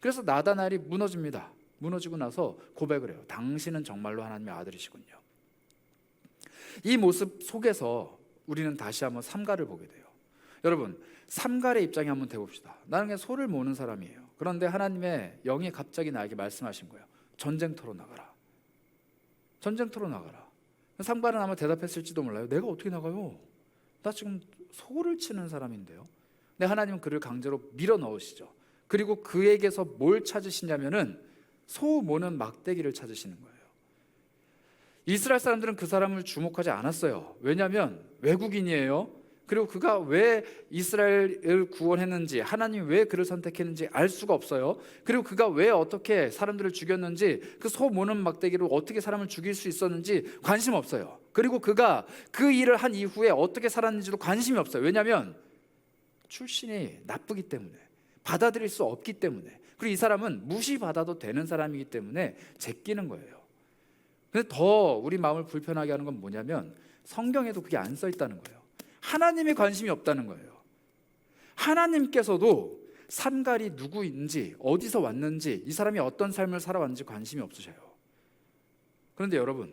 그래서 나다나엘이 무너집니다. 무너지고 나서 고백을 해요. 당신은 정말로 하나님의 아들이시군요. 이 모습 속에서 우리는 다시 한번 삼가를 보게 돼요. 여러분, 삼갈의 입장에 한번 대봅시다. 나는 그냥 소를 모는 사람이에요. 그런데 하나님의 영이 갑자기 나에게 말씀하신 거예요. 전쟁터로 나가라. 전쟁터로 나가라. 삼갈은 아마 대답했을지도 몰라요. 내가 어떻게 나가요? 나 지금 소를 치는 사람인데요. 근데 하나님은 그를 강제로 밀어 넣으시죠. 그리고 그에게서 뭘 찾으시냐면은 소 모는 막대기를 찾으시는 거예요. 이스라엘 사람들은 그 사람을 주목하지 않았어요. 왜냐하면 외국인이에요. 그리고 그가 왜 이스라엘을 구원했는지, 하나님이 왜 그를 선택했는지 알 수가 없어요. 그리고 그가 왜 어떻게 사람들을 죽였는지, 그 소 모는 막대기로 어떻게 사람을 죽일 수 있었는지 관심 없어요. 그리고 그가 그 일을 한 이후에 어떻게 살았는지도 관심이 없어요. 왜냐하면 출신이 나쁘기 때문에, 받아들일 수 없기 때문에, 그리고 이 사람은 무시받아도 되는 사람이기 때문에 제끼는 거예요. 근데 더 우리 마음을 불편하게 하는 건 뭐냐면 성경에도 그게 안 써 있다는 거예요. 하나님의 관심이 없다는 거예요. 하나님께서도 삼갈이 누구인지, 어디서 왔는지, 이 사람이 어떤 삶을 살아왔는지 관심이 없으셔요. 그런데 여러분,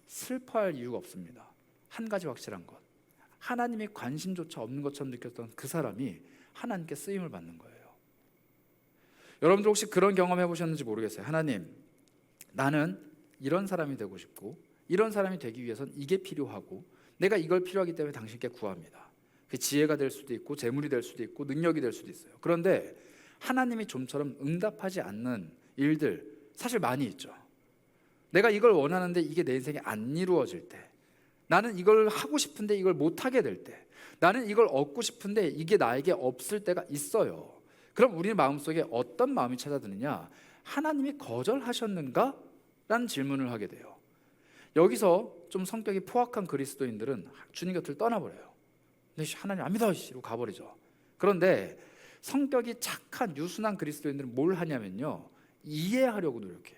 슬퍼할 이유가 없습니다. 한 가지 확실한 것, 하나님의 관심조차 없는 것처럼 느꼈던 그 사람이 하나님께 쓰임을 받는 거예요. 여러분들 혹시 그런 경험 해보셨는지 모르겠어요. 하나님, 나는 이런 사람이 되고 싶고, 이런 사람이 되기 위해서는 이게 필요하고, 내가 이걸 필요하기 때문에 당신께 구합니다. 그 지혜가 될 수도 있고, 재물이 될 수도 있고, 능력이 될 수도 있어요. 그런데 하나님이 좀처럼 응답하지 않는 일들 사실 많이 있죠. 내가 이걸 원하는데 이게 내 인생에 안 이루어질 때, 나는 이걸 하고 싶은데 이걸 못하게 될 때, 나는 이걸 얻고 싶은데 이게 나에게 없을 때가 있어요. 그럼 우리 마음속에 어떤 마음이 찾아드느냐? 하나님이 거절하셨는가? 라는 질문을 하게 돼요. 여기서 좀 성격이 포악한 그리스도인들은 주님 곁을 떠나버려요. 근데 하나님 안 믿어! 이러고 가버리죠. 그런데 성격이 착한 유순한 그리스도인들은 뭘 하냐면요, 이해하려고 노력해요.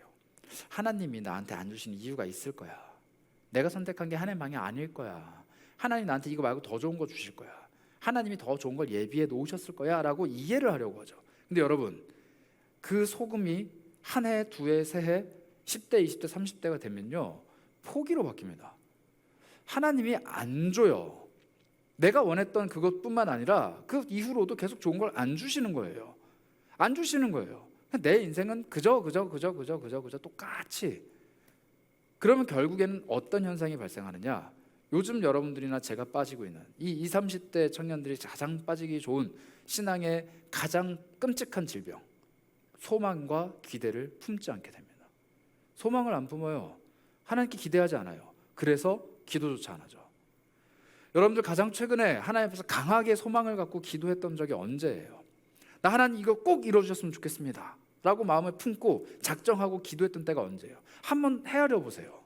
하나님이 나한테 안 주신 이유가 있을 거야. 내가 선택한 게 하나님 방향 아닐 거야. 하나님 나한테 이거 말고 더 좋은 거 주실 거야. 하나님이 더 좋은 걸 예비해 놓으셨을 거야 라고 이해를 하려고 하죠. 근데 여러분, 그 소금이 한 해, 두 해, 세 해, 10대, 20대, 30대가 되면요, 포기로 바뀝니다. 하나님이 안 줘요. 내가 원했던 그것뿐만 아니라 그 이후로도 계속 좋은 걸 안 주시는 거예요. 안 주시는 거예요. 내 인생은 그저 똑같이. 그러면 결국에는 어떤 현상이 발생하느냐? 요즘 여러분들이나 제가 빠지고 있는 이 20, 30대 청년들이 가장 빠지기 좋은 신앙의 가장 끔찍한 질병, 소망과 기대를 품지 않게 됩니다. 소망을 안 품어요. 하나님께 기대하지 않아요. 그래서 기도조차 안 하죠. 여러분들 가장 최근에 하나님 앞에서 강하게 소망을 갖고 기도했던 적이 언제예요? 나 하나님 이거 꼭 이루어주셨으면 좋겠습니다 라고 마음을 품고 작정하고 기도했던 때가 언제예요? 한번 헤아려 보세요.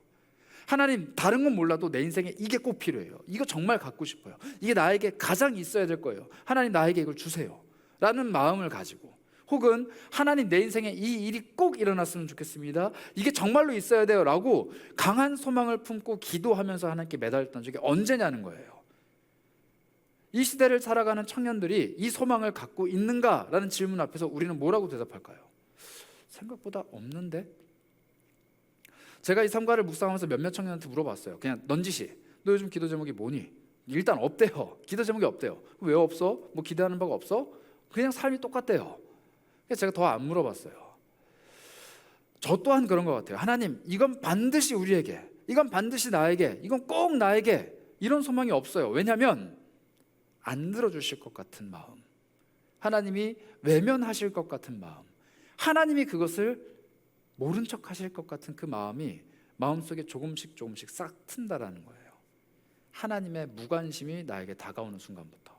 하나님, 다른 건 몰라도 내 인생에 이게 꼭 필요해요. 이거 정말 갖고 싶어요. 이게 나에게 가장 있어야 될 거예요. 하나님, 나에게 이걸 주세요 라는 마음을 가지고, 혹은 하나님, 내 인생에 이 일이 꼭 일어났으면 좋겠습니다, 이게 정말로 있어야 돼요 라고 강한 소망을 품고 기도하면서 하나님께 매달렸던 적이 언제냐는 거예요. 이 시대를 살아가는 청년들이 이 소망을 갖고 있는가라는 질문 앞에서 우리는 뭐라고 대답할까요? 생각보다 없는데? 제가 이 삼가를 묵상하면서 몇몇 청년한테 물어봤어요. 그냥 넌지시, 너 요즘 기도 제목이 뭐니? 일단 없대요. 기도 제목이 없대요. 왜 없어? 뭐 기대하는 바가 없어? 그냥 삶이 똑같대요. 그래서 제가 더 안 물어봤어요. 저 또한 그런 것 같아요. 하나님, 이건 반드시 우리에게, 이건 반드시 나에게, 이건 꼭 나에게, 이런 소망이 없어요. 왜냐하면 안 들어주실 것 같은 마음, 하나님이 외면하실 것 같은 마음, 하나님이 그것을 모른 척 하실 것 같은 그 마음이 마음속에 조금씩 조금씩 싹 튼다라는 거예요. 하나님의 무관심이 나에게 다가오는 순간부터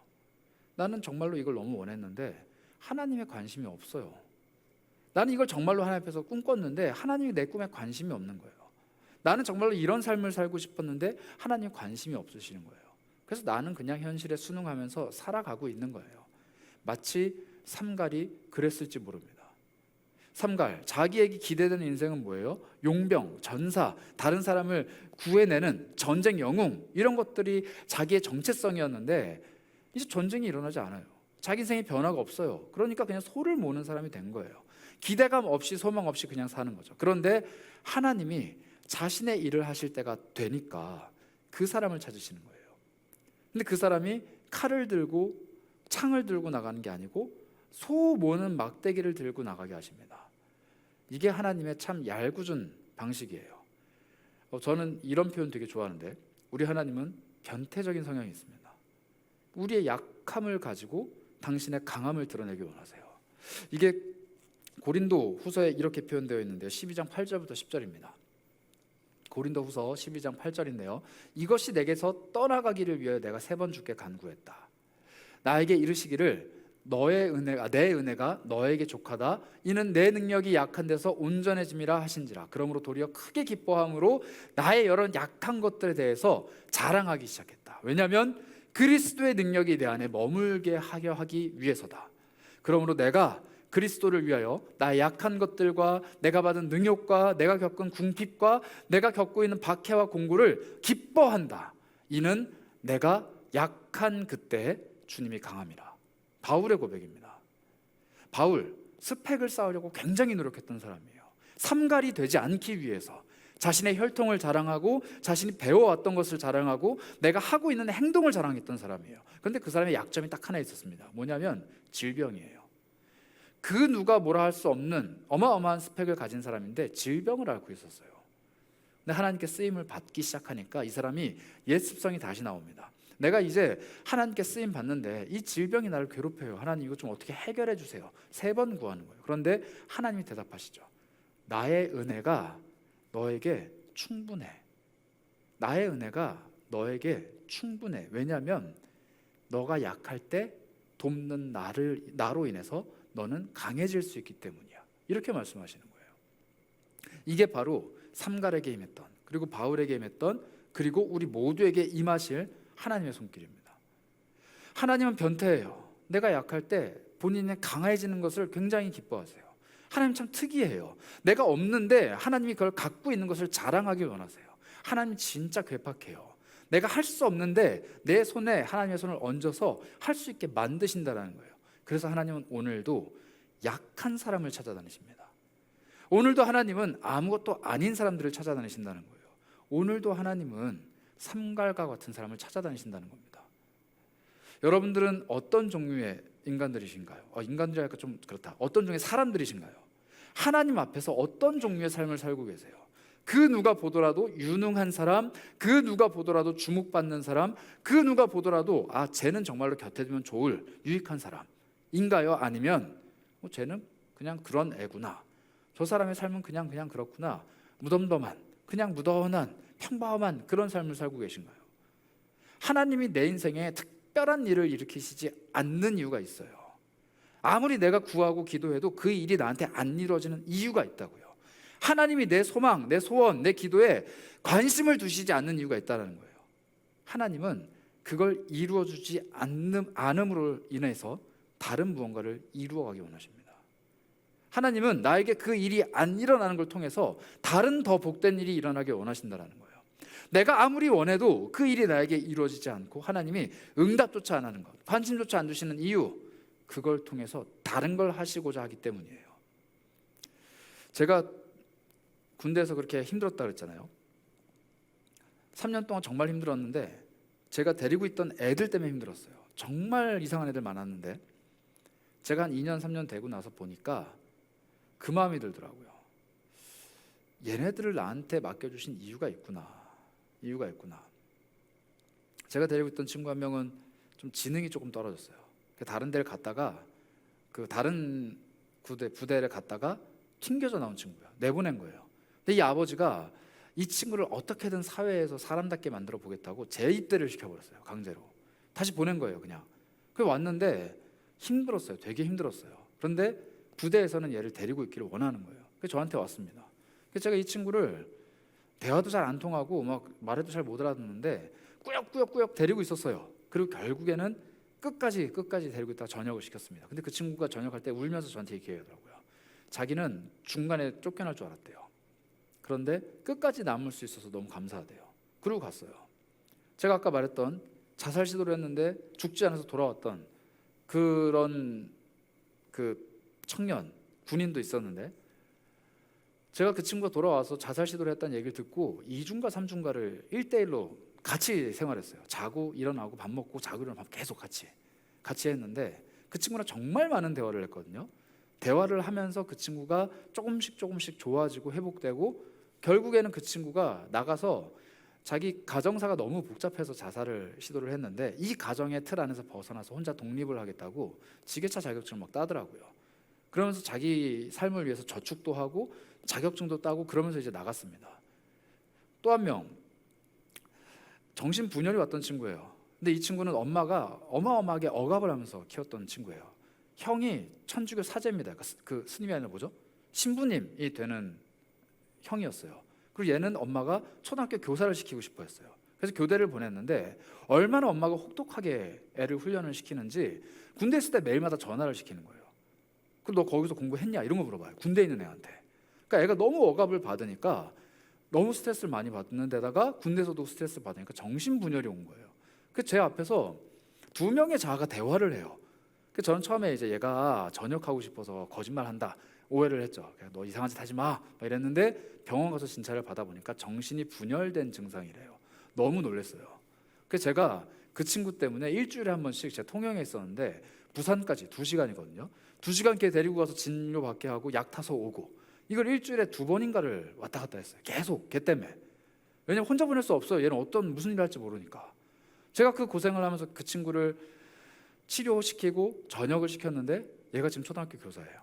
나는 정말로 이걸 너무 원했는데 하나님의 관심이 없어요. 나는 이걸 정말로 하나님 앞에서 꿈꿨는데 하나님이 내 꿈에 관심이 없는 거예요. 나는 정말로 이런 삶을 살고 싶었는데 하나님 관심이 없으시는 거예요. 그래서 나는 그냥 현실에 순응하면서 살아가고 있는 거예요. 마치 삼갈이 그랬을지 모릅니다. 삼갈, 자기에게 기대되는 인생은 뭐예요? 용병, 전사, 다른 사람을 구해내는 전쟁 영웅, 이런 것들이 자기의 정체성이었는데 이제 전쟁이 일어나지 않아요. 자기 인생에 변화가 없어요. 그러니까 그냥 소를 모는 사람이 된 거예요. 기대감 없이 소망 없이 그냥 사는 거죠. 그런데 하나님이 자신의 일을 하실 때가 되니까 그 사람을 찾으시는 거예요. 근데 그 사람이 칼을 들고 창을 들고 나가는 게 아니고 소 모는 막대기를 들고 나가게 하십니다. 이게 하나님의 참 얄궂은 방식이에요. 저는 이런 표현 되게 좋아하는데, 우리 하나님은 변태적인 성향이 있습니다. 우리의 약함을 가지고 당신의 강함을 드러내기 원하세요. 이게 고린도 후서에 이렇게 표현되어 있는데요, 12장 8절부터 10절입니다. 고린도 후서 12장 8절인데요, 이것이 내게서 떠나가기를 위하여 내가 3번 주께 간구했다. 나에게 이르시기를 내 은혜가 너에게 족하다. 이는 내 능력이 약한 데서 온전해짐이라 하신지라. 그러므로 도리어 크게 기뻐함으로 나의 여러 약한 것들에 대해서 자랑하기 시작했다. 왜냐하면 그리스도의 능력이 내 안에 머물게 하려 하기 위해서다. 그러므로 내가 그리스도를 위하여 나의 약한 것들과 내가 받은 능욕과 내가 겪은 궁핍과 내가 겪고 있는 박해와 공고를 기뻐한다. 이는 내가 약한 그때 주님이 강함이라. 바울의 고백입니다. 바울, 스펙을 쌓으려고 굉장히 노력했던 사람이에요. 삼갈이 되지 않기 위해서 자신의 혈통을 자랑하고 자신이 배워왔던 것을 자랑하고 내가 하고 있는 행동을 자랑했던 사람이에요. 그런데 그 사람의 약점이 딱 하나 있었습니다. 뭐냐면 질병이에요. 그 누가 뭐라 할 수 없는 어마어마한 스펙을 가진 사람인데 질병을 앓고 있었어요. 근데 하나님께 쓰임을 받기 시작하니까 이 사람이 옛 습성이 다시 나옵니다. 내가 이제 하나님께 쓰임 받는데 이 질병이 나를 괴롭혀요. 하나님 이거 좀 어떻게 해결해 주세요. 3번 구하는 거예요. 그런데 하나님이 대답하시죠. 나의 은혜가 너에게 충분해. 나의 은혜가 너에게 충분해. 왜냐하면 너가 약할 때 돕는 나로 인해서 너는 강해질 수 있기 때문이야. 이렇게 말씀하시는 거예요. 이게 바로 삼갈에게 임했던, 그리고 바울에게 임했던, 그리고 우리 모두에게 임하실 하나님의 손길입니다. 하나님은 변태예요. 내가 약할 때 본인이 강해지는 것을 굉장히 기뻐하세요. 하나님 참 특이해요. 내가 없는데 하나님이 그걸 갖고 있는 것을 자랑하기 원하세요. 하나님 진짜 괴팍해요. 내가 할 수 없는데 내 손에 하나님의 손을 얹어서 할 수 있게 만드신다는 거예요. 그래서 하나님은 오늘도 약한 사람을 찾아다니십니다. 오늘도 하나님은 아무것도 아닌 사람들을 찾아다니신다는 거예요. 오늘도 하나님은 삼갈과 같은 사람을 찾아다니신다는 겁니다. 여러분들은 어떤 종류의 인간들이신가요? 인간들이 할까 좀 그렇다. 어떤 종류의 사람들이신가요? 하나님 앞에서 어떤 종류의 삶을 살고 계세요? 그 누가 보더라도 유능한 사람, 그 누가 보더라도 주목받는 사람, 그 누가 보더라도 쟤는 정말로 곁에 두면 좋을 유익한 사람인가요? 아니면 쟤는 그냥 그런 애구나, 저 사람의 삶은 그냥 그렇구나, 무덤덤한, 그냥 무던한 평범한 그런 삶을 살고 계신가요? 하나님이 내 인생에 특별한 일을 일으키시지 않는 이유가 있어요. 아무리 내가 구하고 기도해도 그 일이 나한테 안 이루어지는 이유가 있다고요. 하나님이 내 소망, 내 소원, 내 기도에 관심을 두시지 않는 이유가 있다는 거예요. 하나님은 그걸 이루어주지 않음으로 인해서 다른 무언가를 이루어가기 원하십니다. 하나님은 나에게 그 일이 안 일어나는 걸 통해서 다른 더 복된 일이 일어나게 원하신다는 거예요. 내가 아무리 원해도 그 일이 나에게 이루어지지 않고 하나님이 응답조차 안 하는 것, 관심조차 안 주시는 이유, 그걸 통해서 다른 걸 하시고자 하기 때문이에요. 제가 군대에서 그렇게 힘들었다 그랬잖아요. 3년 동안 정말 힘들었는데 제가 데리고 있던 애들 때문에 힘들었어요. 정말 이상한 애들 많았는데 제가 한 2년 3년 되고 나서 보니까 그 마음이 들더라고요. 얘네들을 나한테 맡겨주신 이유가 있구나. 제가 데리고 있던 친구 한 명은 좀 지능이 조금 떨어졌어요. 다른 데를 갔다가 그 다른 부대를 갔다가 튕겨져 나온 친구야. 내보낸 거예요. 근데 이 아버지가 이 친구를 어떻게든 사회에서 사람답게 만들어 보겠다고 재입대를 시켜버렸어요. 강제로 다시 보낸 거예요. 그냥. 그 왔는데 힘들었어요. 되게 힘들었어요. 그런데 부대에서는 얘를 데리고 있기를 원하는 거예요. 그래서 저한테 왔습니다. 그래서 제가 이 친구를 대화도 잘 안 통하고 막 말해도 잘 못 알아듣는데 꾸역꾸역 데리고 있었어요. 그리고 결국에는 끝까지 데리고 있다가 전역을 시켰습니다. 근데 그 친구가 전역할 때 울면서 저한테 얘기하더라고요. 자기는 중간에 쫓겨날 줄 알았대요. 그런데 끝까지 남을 수 있어서 너무 감사하대요. 그러고 갔어요. 제가 아까 말했던 자살 시도를 했는데 죽지 않아서 돌아왔던 그런 그 청년 군인도 있었는데, 제가 그 친구가 돌아와서 자살 시도를 했다는 얘기를 듣고 2주인가 3주인가를 1대1로 같이 생활했어요. 자고 일어나고 밥 먹고 자고 일어나고 계속 같이 했는데, 그 친구랑 정말 많은 대화를 했거든요. 대화를 하면서 그 친구가 조금씩 좋아지고 회복되고, 결국에는 그 친구가 나가서 자기 가정사가 너무 복잡해서 자살을 시도를 했는데, 이 가정의 틀 안에서 벗어나서 혼자 독립을 하겠다고 지게차 자격증을 막 따더라고요. 그러면서 자기 삶을 위해서 저축도 하고 자격증도 따고 그러면서 이제 나갔습니다. 또 한 명 정신분열이 왔던 친구예요. 근데 이 친구는 엄마가 어마어마하게 억압을 하면서 키웠던 친구예요. 형이 천주교 사제입니다. 그 스님이 아니라 뭐죠? 신부님이 되는 형이었어요. 그리고 얘는 엄마가 초등학교 교사를 시키고 싶어 했어요. 그래서 교대를 보냈는데 얼마나 엄마가 혹독하게 애를 훈련을 시키는지 군대 있을 때 매일마다 전화를 시키는 거예요. 그럼 너 거기서 공부했냐? 이런 거 물어봐요. 군대에 있는 애한테. 그러니까 애가 너무 억압을 받으니까 너무 스트레스를 많이 받는 데다가 군대에서도 스트레스 받으니까 정신분열이 온 거예요. 그래서 제 앞에서 두 명의 자아가 대화를 해요. 그래서 저는 처음에 이제 얘가 전역하고 싶어서 거짓말한다 오해를 했죠. 너 이상한 짓 하지 마 이랬는데 병원 가서 진찰을 받아보니까 정신이 분열된 증상이래요. 너무 놀랐어요. 그래서 제가 그 친구 때문에 일주일에 한 번씩 제가 통영에 있었는데 부산까지 2시간이거든요. 2시간 걔 데리고 가서 진료 받게 하고 약 타서 오고, 이걸 일주일에 2번인가를 왔다 갔다 했어요. 계속 걔 때문에. 왜냐면 혼자 보낼 수 없어요. 얘는 무슨 일을 할지 모르니까. 제가 그 고생을 하면서 그 친구를 치료시키고 전역을 시켰는데 얘가 지금 초등학교 교사예요.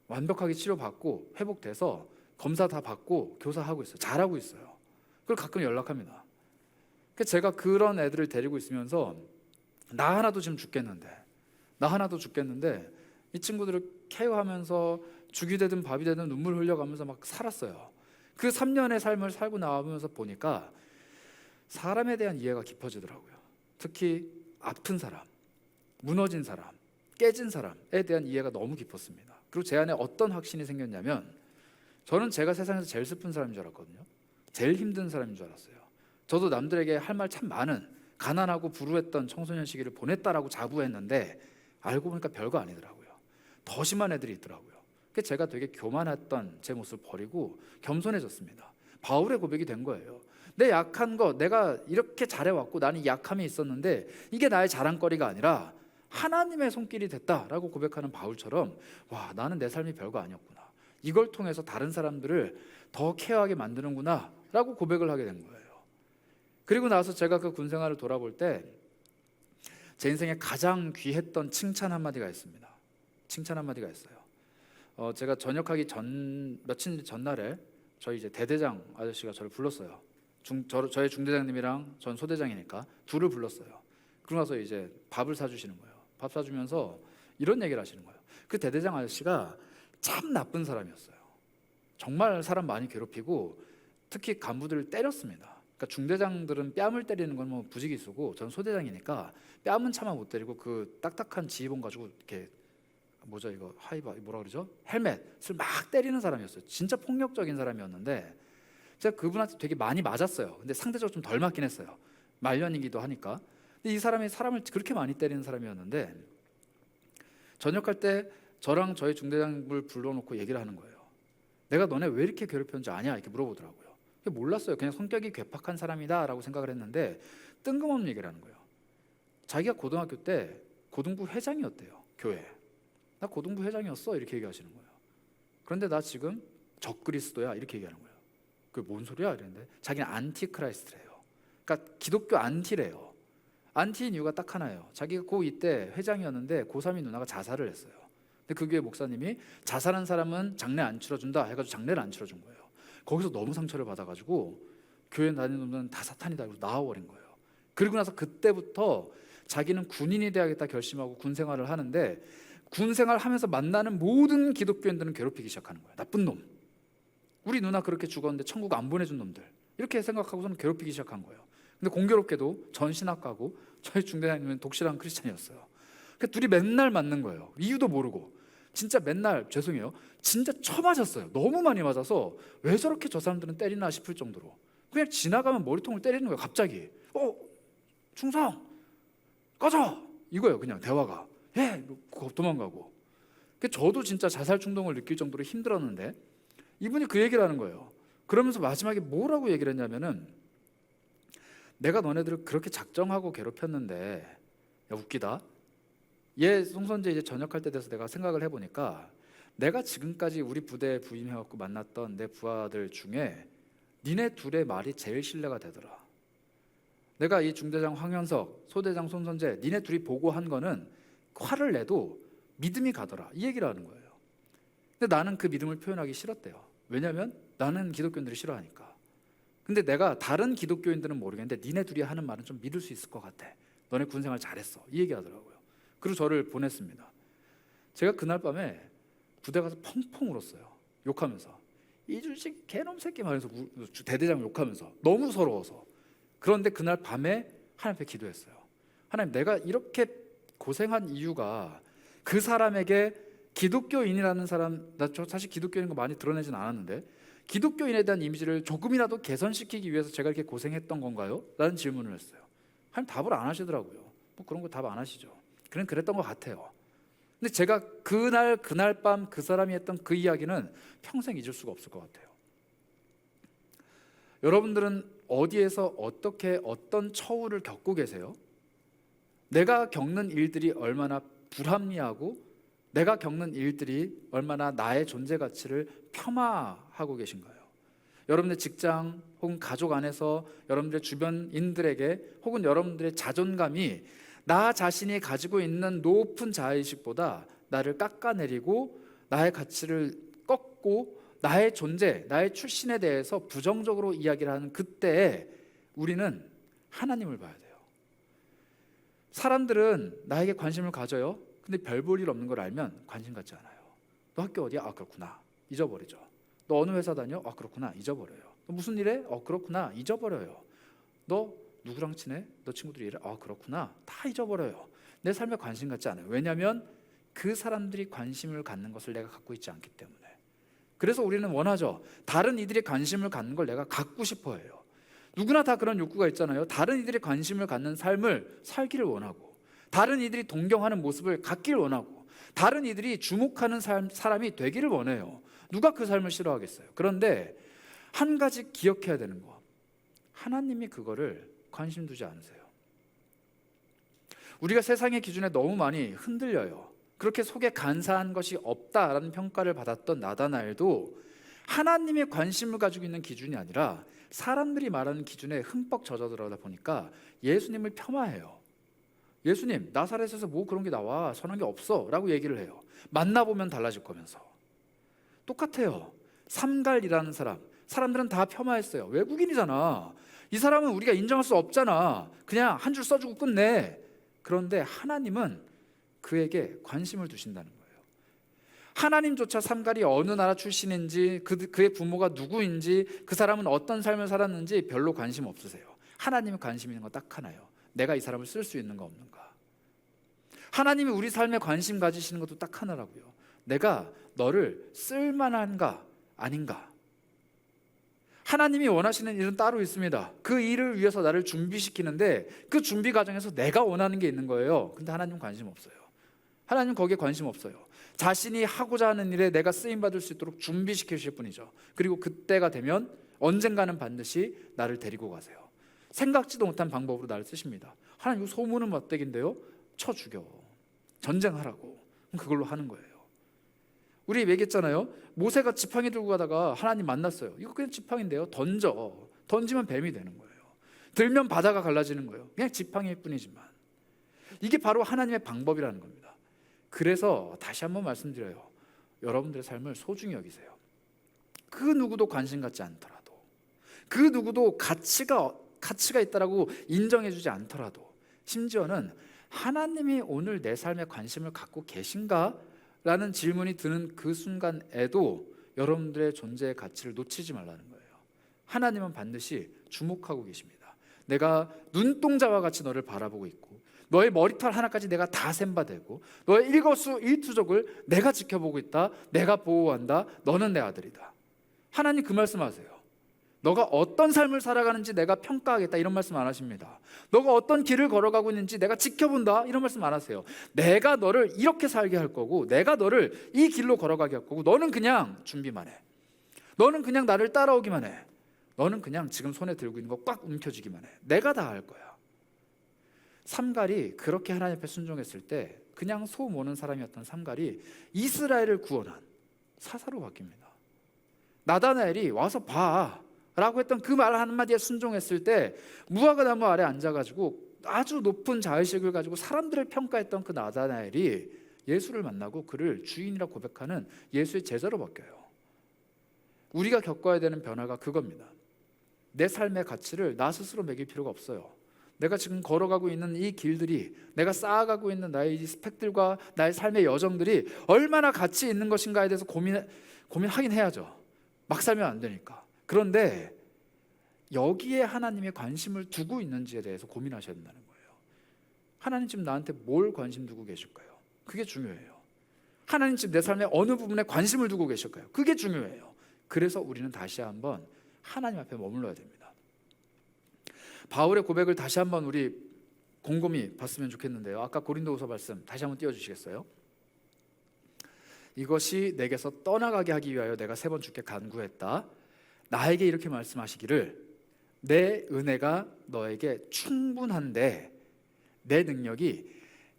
완벽하게 치료받고 회복돼서 검사 다 받고 교사하고 있어요. 잘하고 있어요. 그걸 가끔 연락합니다. 그래서 제가 그런 애들을 데리고 있으면서 나 하나도 죽겠는데 이 친구들을 케어하면서 죽이 되든 밥이 되든 눈물 흘려가면서 막 살았어요. 그 3년의 삶을 살고 나오면서 보니까 사람에 대한 이해가 깊어지더라고요. 특히 아픈 사람, 무너진 사람, 깨진 사람에 대한 이해가 너무 깊었습니다. 그리고 제 안에 어떤 확신이 생겼냐면, 저는 제가 세상에서 제일 슬픈 사람인 줄 알았거든요. 제일 힘든 사람인 줄 알았어요. 저도 남들에게 할 말 참 많은 가난하고 불우했던 청소년 시기를 보냈다라고 자부했는데 알고 보니까 별거 아니더라고요. 더 심한 애들이 있더라고요. 그래서 제가 되게 교만했던 제 모습을 버리고 겸손해졌습니다. 바울의 고백이 된 거예요. 내 약한 거, 내가 이렇게 잘해왔고 나는 약함이 있었는데 이게 나의 자랑거리가 아니라 하나님의 손길이 됐다라고 고백하는 바울처럼, 와, 나는 내 삶이 별거 아니었구나, 이걸 통해서 다른 사람들을 더 케어하게 만드는구나 라고 고백을 하게 된 거예요. 그리고 나서 제가 그 군생활을 돌아볼 때 제 인생에 가장 귀했던 칭찬 한마디가 있습니다. 칭찬 한마디가 있어요. 제가 전역하기 며칠 전날에 저희 이제 대대장 아저씨가 저를 불렀어요. 저희 중대장님이랑 전 소대장이니까 둘을 불렀어요. 그러고 나서 이제 밥을 사주시는 거예요. 밥 사주면서 이런 얘기를 하시는 거예요. 그 대대장 아저씨가 참 나쁜 사람이었어요. 정말 사람 많이 괴롭히고 특히 간부들을 때렸습니다. 그러니까 중대장들은 뺨을 때리는 건 뭐 부지기수고, 전 소대장이니까 뺨은 차마 못 때리고 그 딱딱한 지휘봉 가지고 이렇게 뭐죠 이거 뭐라 그러죠? 헬멧을 막 때리는 사람이었어요. 진짜 폭력적인 사람이었는데 제가 그분한테 되게 많이 맞았어요. 근데 상대적으로 좀 덜 맞긴 했어요. 말년이기도 하니까. 근데 이 사람이 사람을 그렇게 많이 때리는 사람이었는데 전역할 때 저랑 저희 중대장을 불러놓고 얘기를 하는 거예요. 내가 너네 왜 이렇게 괴롭혔는지 아냐? 이렇게 물어보더라고요. 몰랐어요. 그냥 성격이 괴팍한 사람이다 라고 생각을 했는데 뜬금없는 얘기를 하는 거예요. 자기가 고등학교 때 고등부 회장이었대요. 교회. 나 고등부 회장이었어 이렇게 얘기하시는 거예요. 그런데 나 지금 적그리스도야 이렇게 얘기하는 거예요. 그게 뭔 소리야 이랬는데 자기는 안티크라이스트래요. 그러니까 기독교 안티래요. 안티인 이유가 딱 하나예요. 자기가 고2 때 회장이었는데 고3인 누나가 자살을 했어요. 근데 그 교회 목사님이 자살한 사람은 장례 안 치러준다 해가지고 장례를 안 치러준 거예요. 거기서 너무 상처를 받아가지고 교회 다니는 놈들은 다 사탄이다 그러고 나와버린 거예요. 그리고 나서 그때부터 자기는 군인이 돼야겠다 결심하고 군 생활을 하는데, 군 생활하면서 만나는 모든 기독교인들은 괴롭히기 시작하는 거예요. 나쁜 놈, 우리 누나 그렇게 죽었는데 천국 안 보내준 놈들, 이렇게 생각하고서는 괴롭히기 시작한 거예요. 근데 공교롭게도 전 신학가고 저희 중대장님은 독실한 크리스찬이었어요. 그러니까 둘이 맨날 맞는 거예요. 이유도 모르고. 진짜 맨날, 죄송해요, 진짜 쳐맞았어요. 너무 많이 맞아서 왜 저렇게 저 사람들은 때리나 싶을 정도로 그냥 지나가면 머리통을 때리는 거예요. 갑자기 충성 꺼져 이거예요. 그냥 대화가 도망가고. 저도 진짜 자살 충동을 느낄 정도로 힘들었는데 이분이 그 얘기를 하는 거예요. 그러면서 마지막에 뭐라고 얘기를 했냐면은, 내가 너네들을 그렇게 작정하고 괴롭혔는데, 야 웃기다, 얘 송선재 이제 전역할 때 돼서 내가 생각을 해보니까 내가 지금까지 우리 부대에 부임해갖고 만났던 내 부하들 중에 니네 둘의 말이 제일 신뢰가 되더라. 내가 이 중대장 황현석, 소대장 손선재 니네 둘이 보고한 거는 화를 내도 믿음이 가더라, 이 얘기를 하는 거예요. 근데 나는 그 믿음을 표현하기 싫었대요. 왜냐하면 나는 기독교인들이 싫어하니까. 근데 내가 다른 기독교인들은 모르겠는데 니네 둘이 하는 말은 좀 믿을 수 있을 것 같아. 너네 군생활 잘했어, 이 얘기하더라고요. 그리고 저를 보냈습니다. 제가 그날 밤에 부대 가서 펑펑 울었어요. 욕하면서 이준식 개놈 새끼 말해서 대대장 욕하면서 너무 서러워서. 그런데 그날 밤에 하나님 앞에 기도했어요. 하나님, 내가 이렇게 고생한 이유가 그 사람에게 기독교인이라는 사람, 저 사실 기독교인인 거 많이 드러내진 않았는데 기독교인에 대한 이미지를 조금이라도 개선시키기 위해서 제가 이렇게 고생했던 건가요? 라는 질문을 했어요. 하나님 답을 안 하시더라고요. 뭐 그런 거 답 안 하시죠. 그냥 그랬던 것 같아요. 근데 제가 그날 밤 그 사람이 했던 그 이야기는 평생 잊을 수가 없을 것 같아요. 여러분들은 어디에서 어떻게 어떤 처우를 겪고 계세요? 내가 겪는 일들이 얼마나 불합리하고 내가 겪는 일들이 얼마나 나의 존재 가치를 폄하하고 계신가요? 여러분의 직장 혹은 가족 안에서 여러분들의 주변인들에게 혹은 여러분들의 자존감이 나 자신이 가지고 있는 높은 자아의식보다 나를 깎아내리고 나의 가치를 꺾고 나의 존재, 나의 출신에 대해서 부정적으로 이야기를 하는 그때에 우리는 하나님을 봐야 돼요. 사람들은 나에게 관심을 가져요. 근데 별 볼 일 없는 걸 알면 관심 갖지 않아요. 너 학교 어디야? 아 그렇구나, 잊어버리죠. 너 어느 회사 다녀? 아 그렇구나, 잊어버려요. 너 무슨 일해? 그렇구나, 잊어버려요. 너 누구랑 친해? 너 친구들이 이래? 아 그렇구나, 다 잊어버려요. 내 삶에 관심 갖지 않아요. 왜냐하면 그 사람들이 관심을 갖는 것을 내가 갖고 있지 않기 때문에. 그래서 우리는 원하죠. 다른 이들이 관심을 갖는 걸 내가 갖고 싶어 해요. 누구나 다 그런 욕구가 있잖아요. 다른 이들이 관심을 갖는 삶을 살기를 원하고, 다른 이들이 동경하는 모습을 갖기를 원하고, 다른 이들이 주목하는 사람이 되기를 원해요. 누가 그 삶을 싫어하겠어요? 그런데 한 가지 기억해야 되는 거, 하나님이 그거를 관심 두지 않으세요. 우리가 세상의 기준에 너무 많이 흔들려요. 그렇게 속에 간사한 것이 없다라는 평가를 받았던 나다나엘도 하나님의 관심을 가지고 있는 기준이 아니라 사람들이 말하는 기준에 흠뻑 젖어들어다 보니까 예수님을 폄하해요. 예수님, 나사렛에서 뭐 그런 게 나와, 선한 게 없어 라고 얘기를 해요. 만나보면 달라질 거면서. 똑같아요. 삼갈이라는 사람들은 다 폄하했어요. 외국인이잖아, 이 사람은 우리가 인정할 수 없잖아, 그냥 한 줄 써주고 끝내. 그런데 하나님은 그에게 관심을 두신다는 거예요. 하나님조차 삼갈이 어느 나라 출신인지 그의 부모가 누구인지 그 사람은 어떤 삶을 살았는지 별로 관심 없으세요. 하나님은 관심 있는 건 딱 하나예요. 내가 이 사람을 쓸 수 있는가 없는가. 하나님이 우리 삶에 관심 가지시는 것도 딱 하나라고요. 내가 너를 쓸만한가 아닌가. 하나님이 원하시는 일은 따로 있습니다. 그 일을 위해서 나를 준비시키는데 그 준비 과정에서 내가 원하는 게 있는 거예요. 근데 하나님은 관심 없어요. 하나님은 거기에 관심 없어요. 자신이 하고자 하는 일에 내가 쓰임받을 수 있도록 준비시키실 뿐이죠. 그리고 그때가 되면 언젠가는 반드시 나를 데리고 가세요. 생각지도 못한 방법으로 나를 쓰십니다. 하나님, 이거 소문은 맞대기인데요, 쳐 죽여, 전쟁하라고. 그걸로 하는 거예요. 우리 얘기했잖아요. 모세가 지팡이 들고 가다가 하나님 만났어요. 이거 그냥 지팡이인데요, 던지면 뱀이 되는 거예요. 들면 바다가 갈라지는 거예요. 그냥 지팡이일 뿐이지만. 이게 바로 하나님의 방법이라는 겁니다. 그래서 다시 한번 말씀드려요. 여러분들의 삶을 소중히 여기세요. 그 누구도 관심 갖지 않더라도, 그 누구도 가치가 있다라고 인정해주지 않더라도, 심지어는 하나님이 오늘 내 삶에 관심을 갖고 계신가? 라는 질문이 드는 그 순간에도 여러분들의 존재의 가치를 놓치지 말라는 거예요. 하나님은 반드시 주목하고 계십니다. 내가 눈동자와 같이 너를 바라보고 있고, 너의 머리털 하나까지 내가 다 셈바되고, 너의 일거수일투족을 내가 지켜보고 있다. 내가 보호한다. 너는 내 아들이다. 하나님 그 말씀하세요. 너가 어떤 삶을 살아가는지 내가 평가하겠다, 이런 말씀 안 하십니다. 너가 어떤 길을 걸어가고 있는지 내가 지켜본다, 이런 말씀 안 하세요. 내가 너를 이렇게 살게 할 거고, 내가 너를 이 길로 걸어가게 할 거고, 너는 그냥 준비만 해. 너는 그냥 나를 따라오기만 해. 너는 그냥 지금 손에 들고 있는 거 꽉 움켜쥐기만 해. 내가 다 할 거야. 삼갈이 그렇게 하나님 앞에 순종했을 때 그냥 소 모는 사람이었던 삼갈이 이스라엘을 구원한 사사로 바뀝니다. 나다나엘이 와서 봐 라고 했던 그 말 한마디에 순종했을 때 무화과 나무 아래 앉아가지고 아주 높은 자의식을 가지고 사람들을 평가했던 그 나다나엘이 예수를 만나고 그를 주인이라 고백하는 예수의 제자로 바뀌어요. 우리가 겪어야 되는 변화가 그겁니다. 내 삶의 가치를 나 스스로 매길 필요가 없어요. 내가 지금 걸어가고 있는 이 길들이, 내가 쌓아가고 있는 나의 이 스펙들과 나의 삶의 여정들이 얼마나 가치 있는 것인가에 대해서 고민하긴 해야죠. 막 살면 안 되니까. 그런데 여기에 하나님의 관심을 두고 있는지에 대해서 고민하셔야 된다는 거예요. 하나님 지금 나한테 뭘 관심 두고 계실까요? 그게 중요해요. 하나님 지금 내 삶의 어느 부분에 관심을 두고 계실까요? 그게 중요해요. 그래서 우리는 다시 한번 하나님 앞에 머물러야 됩니다. 바울의 고백을 다시 한번 우리 곰곰이 봤으면 좋겠는데요. 아까 고린도후서 말씀 다시 한번 띄워주시겠어요? 이것이 내게서 떠나가게 하기 위하여 내가 3번 주께 간구했다. 나에게 이렇게 말씀하시기를 내 은혜가 너에게 충분한데 내 능력이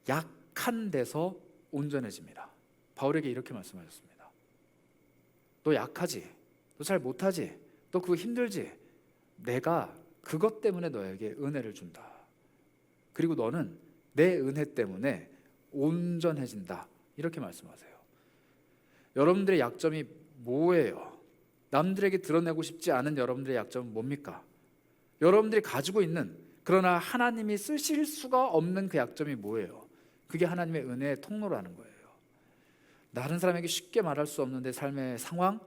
약한 데서 온전해집니다. 바울에게 이렇게 말씀하셨습니다. 너 약하지? 너 잘 못하지? 너 그거 힘들지? 내가 그것 때문에 너에게 은혜를 준다. 그리고 너는 내 은혜 때문에 온전해진다. 이렇게 말씀하세요. 여러분들의 약점이 뭐예요? 남들에게 드러내고 싶지 않은 여러분들의 약점은 뭡니까? 여러분들이 가지고 있는, 그러나 하나님이 쓰실 수가 없는 그 약점이 뭐예요? 그게 하나님의 은혜의 통로라는 거예요. 다른 사람에게 쉽게 말할 수 없는 내 삶의 상황,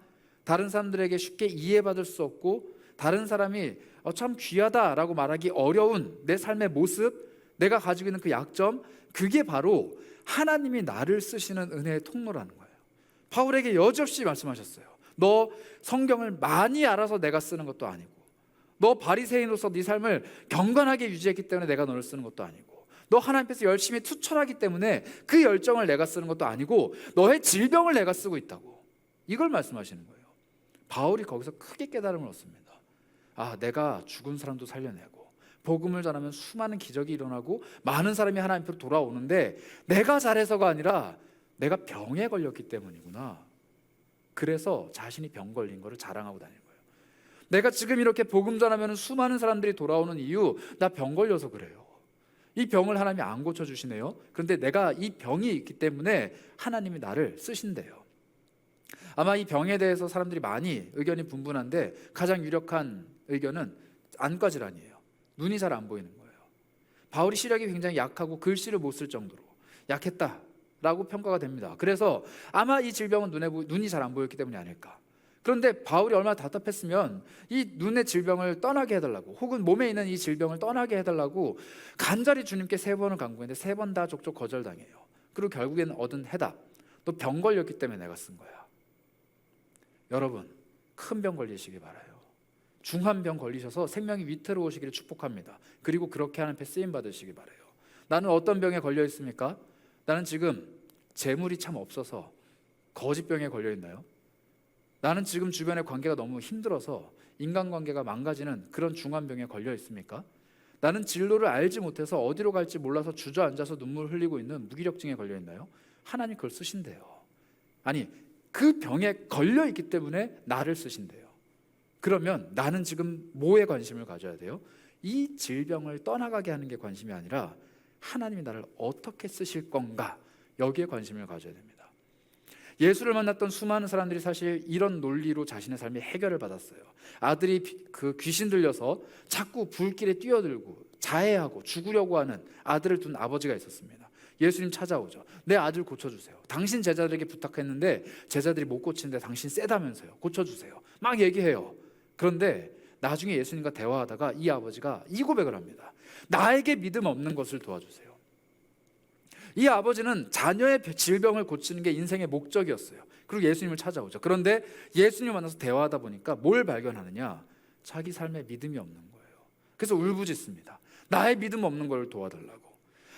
다른 사람들에게 쉽게 이해받을 수 없고, 다른 사람이 참 귀하다라고 말하기 어려운 내 삶의 모습, 내가 가지고 있는 그 약점, 그게 바로 하나님이 나를 쓰시는 은혜의 통로라는 거예요. 바울에게 여지없이 말씀하셨어요. 너 성경을 많이 알아서 내가 쓰는 것도 아니고, 너 바리새인으로서 네 삶을 경건하게 유지했기 때문에 내가 너를 쓰는 것도 아니고, 너 하나님께서 열심히 투철하기 때문에 그 열정을 내가 쓰는 것도 아니고, 너의 질병을 내가 쓰고 있다고, 이걸 말씀하시는 거예요. 바울이 거기서 크게 깨달음을 얻습니다. 아, 내가 죽은 사람도 살려내고 복음을 전하면 수많은 기적이 일어나고 많은 사람이 하나님 앞으로 돌아오는데 내가 잘해서가 아니라 내가 병에 걸렸기 때문이구나. 그래서 자신이 병 걸린 거를 자랑하고 다니는 거예요. 내가 지금 이렇게 복음 전하면 수많은 사람들이 돌아오는 이유, 나 병 걸려서 그래요. 이 병을 하나님이 안 고쳐주시네요. 그런데 내가 이 병이 있기 때문에 하나님이 나를 쓰신대요. 아마 이 병에 대해서 사람들이 많이 의견이 분분한데 가장 유력한 의견은 안과 질환이에요. 눈이 잘 안 보이는 거예요. 바울이 시력이 굉장히 약하고 글씨를 못 쓸 정도로 약했다라고 평가가 됩니다. 그래서 아마 이 질병은 눈이 잘 안 보였기 때문이 아닐까. 그런데 바울이 얼마나 답답했으면 이 눈의 질병을 떠나게 해달라고, 혹은 몸에 있는 이 질병을 떠나게 해달라고 간절히 주님께 3번을 간구했는데 3번 다 족족 거절당해요. 그리고 결국에는 얻은 해답, 너 병 걸렸기 때문에 내가 쓴 거야. 여러분, 큰 병 걸리시기 바라요. 중한 병 걸리셔서 생명이 위태로우시기를 축복합니다. 그리고 그렇게 하나님께 쓰임 받으시기 바라요. 나는 어떤 병에 걸려 있습니까? 나는 지금 재물이 참 없어서 거짓병에 걸려 있나요? 나는 지금 주변의 관계가 너무 힘들어서 인간관계가 망가지는 그런 중한 병에 걸려 있습니까? 나는 진로를 알지 못해서 어디로 갈지 몰라서 주저앉아서 눈물 흘리고 있는 무기력증에 걸려 있나요? 하나님 그걸 쓰신대요. 아니, 그 병에 걸려 있기 때문에 나를 쓰신대요. 그러면 나는 지금 뭐에 관심을 가져야 돼요? 이 질병을 떠나가게 하는 게 관심이 아니라 하나님이 나를 어떻게 쓰실 건가, 여기에 관심을 가져야 됩니다. 예수를 만났던 수많은 사람들이 사실 이런 논리로 자신의 삶에 해결을 받았어요. 아들이 그 귀신 들려서 자꾸 불길에 뛰어들고 자해하고 죽으려고 하는 아들을 둔 아버지가 있었습니다. 예수님 찾아오죠. 내 아들 고쳐주세요. 당신 제자들에게 부탁했는데 제자들이 못 고치는데 당신 세다면서요. 고쳐주세요. 막 얘기해요. 그런데 나중에 예수님과 대화하다가 이 아버지가 이 고백을 합니다. 나에게 믿음 없는 것을 도와주세요. 이 아버지는 자녀의 질병을 고치는 게 인생의 목적이었어요. 그리고 예수님을 찾아오죠. 그런데 예수님을 만나서 대화하다 보니까 뭘 발견하느냐? 자기 삶에 믿음이 없는 거예요. 그래서 울부짖습니다. 나의 믿음 없는 걸 도와달라고.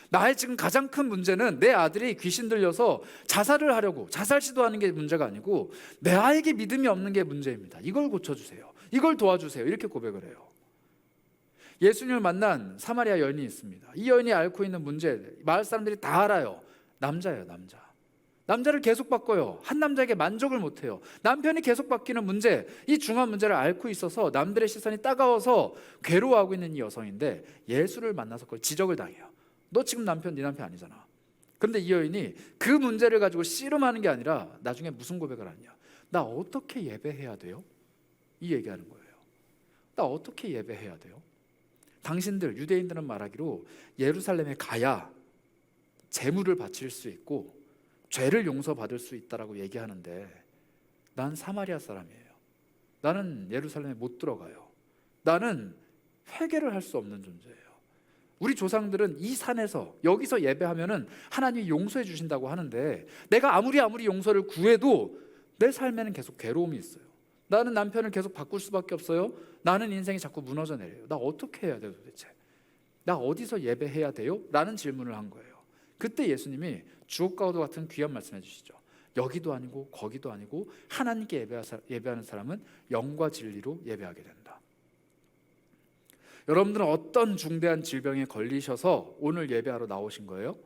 나의 지금 가장 큰 문제는 내 아들이 귀신 들려서 자살을 하려고 자살 시도하는 게 문제가 아니고 내 아이에게 믿음이 없는 게 문제입니다. 이걸 고쳐주세요. 이걸 도와주세요. 이렇게 고백을 해요. 예수님을 만난 사마리아 여인이 있습니다. 이 여인이 앓고 있는 문제, 마을 사람들이 다 알아요. 남자예요, 남자. 남자를 계속 바꿔요. 한 남자에게 만족을 못해요. 남편이 계속 바뀌는 문제, 이 중요한 문제를 앓고 있어서 남들의 시선이 따가워서 괴로워하고 있는 이 여성인데 예수를 만나서 그걸 지적을 당해요. 너 지금 남편 네 남편 아니잖아. 그런데 이 여인이 그 문제를 가지고 씨름하는 게 아니라 나중에 무슨 고백을 하냐? 나 어떻게 예배해야 돼요? 이 얘기하는 거예요. 나 어떻게 예배해야 돼요? 당신들 유대인들은 말하기로 예루살렘에 가야 제물을 바칠 수 있고 죄를 용서받을 수 있다라고 얘기하는데 난 사마리아 사람이에요. 나는 예루살렘에 못 들어가요. 나는 회개를 할 수 없는 존재예요. 우리 조상들은 이 산에서 여기서 예배하면은 하나님이 용서해 주신다고 하는데 내가 아무리 용서를 구해도 내 삶에는 계속 괴로움이 있어요. 나는 남편을 계속 바꿀 수밖에 없어요. 나는 인생이 자꾸 무너져 내려요. 나 어떻게 해야 돼요 도대체? 나 어디서 예배해야 돼요? 라는 질문을 한 거예요. 그때 예수님이 주옥과도 같은 귀한 말씀 해주시죠. 여기도 아니고 거기도 아니고 하나님께 예배하는 사람은 영과 진리로 예배하게 된다. 여러분들은 어떤 중대한 질병에 걸리셔서 오늘 예배하러 나오신 거예요?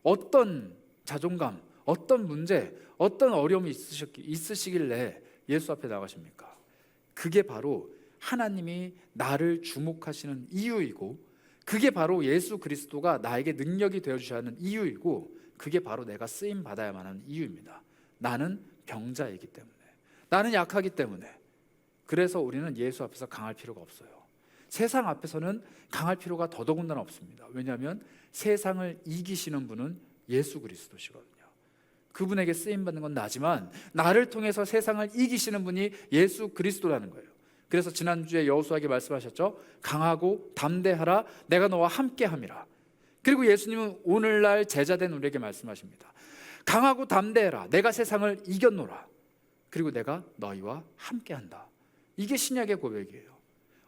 어떤 자존감, 어떤 문제, 어떤 어려움이 있으시길래 예수 앞에 나가십니까? 그게 바로 하나님이 나를 주목하시는 이유이고 그게 바로 예수 그리스도가 나에게 능력이 되어주셔야 하는 이유이고 그게 바로 내가 쓰임 받아야만 하는 이유입니다. 나는 병자이기 때문에, 나는 약하기 때문에. 그래서 우리는 예수 앞에서 강할 필요가 없어요. 세상 앞에서는 강할 필요가 더더군다나 없습니다. 왜냐하면 세상을 이기시는 분은 예수 그리스도시거든요. 그분에게 쓰임받는 건 나지만 나를 통해서 세상을 이기시는 분이 예수 그리스도라는 거예요. 그래서 지난주에 여호수아에게 말씀하셨죠. 강하고 담대하라, 내가 너와 함께함이라. 그리고 예수님은 오늘날 제자된 우리에게 말씀하십니다. 강하고 담대해라, 내가 세상을 이겼노라. 그리고 내가 너희와 함께한다. 이게 신약의 고백이에요.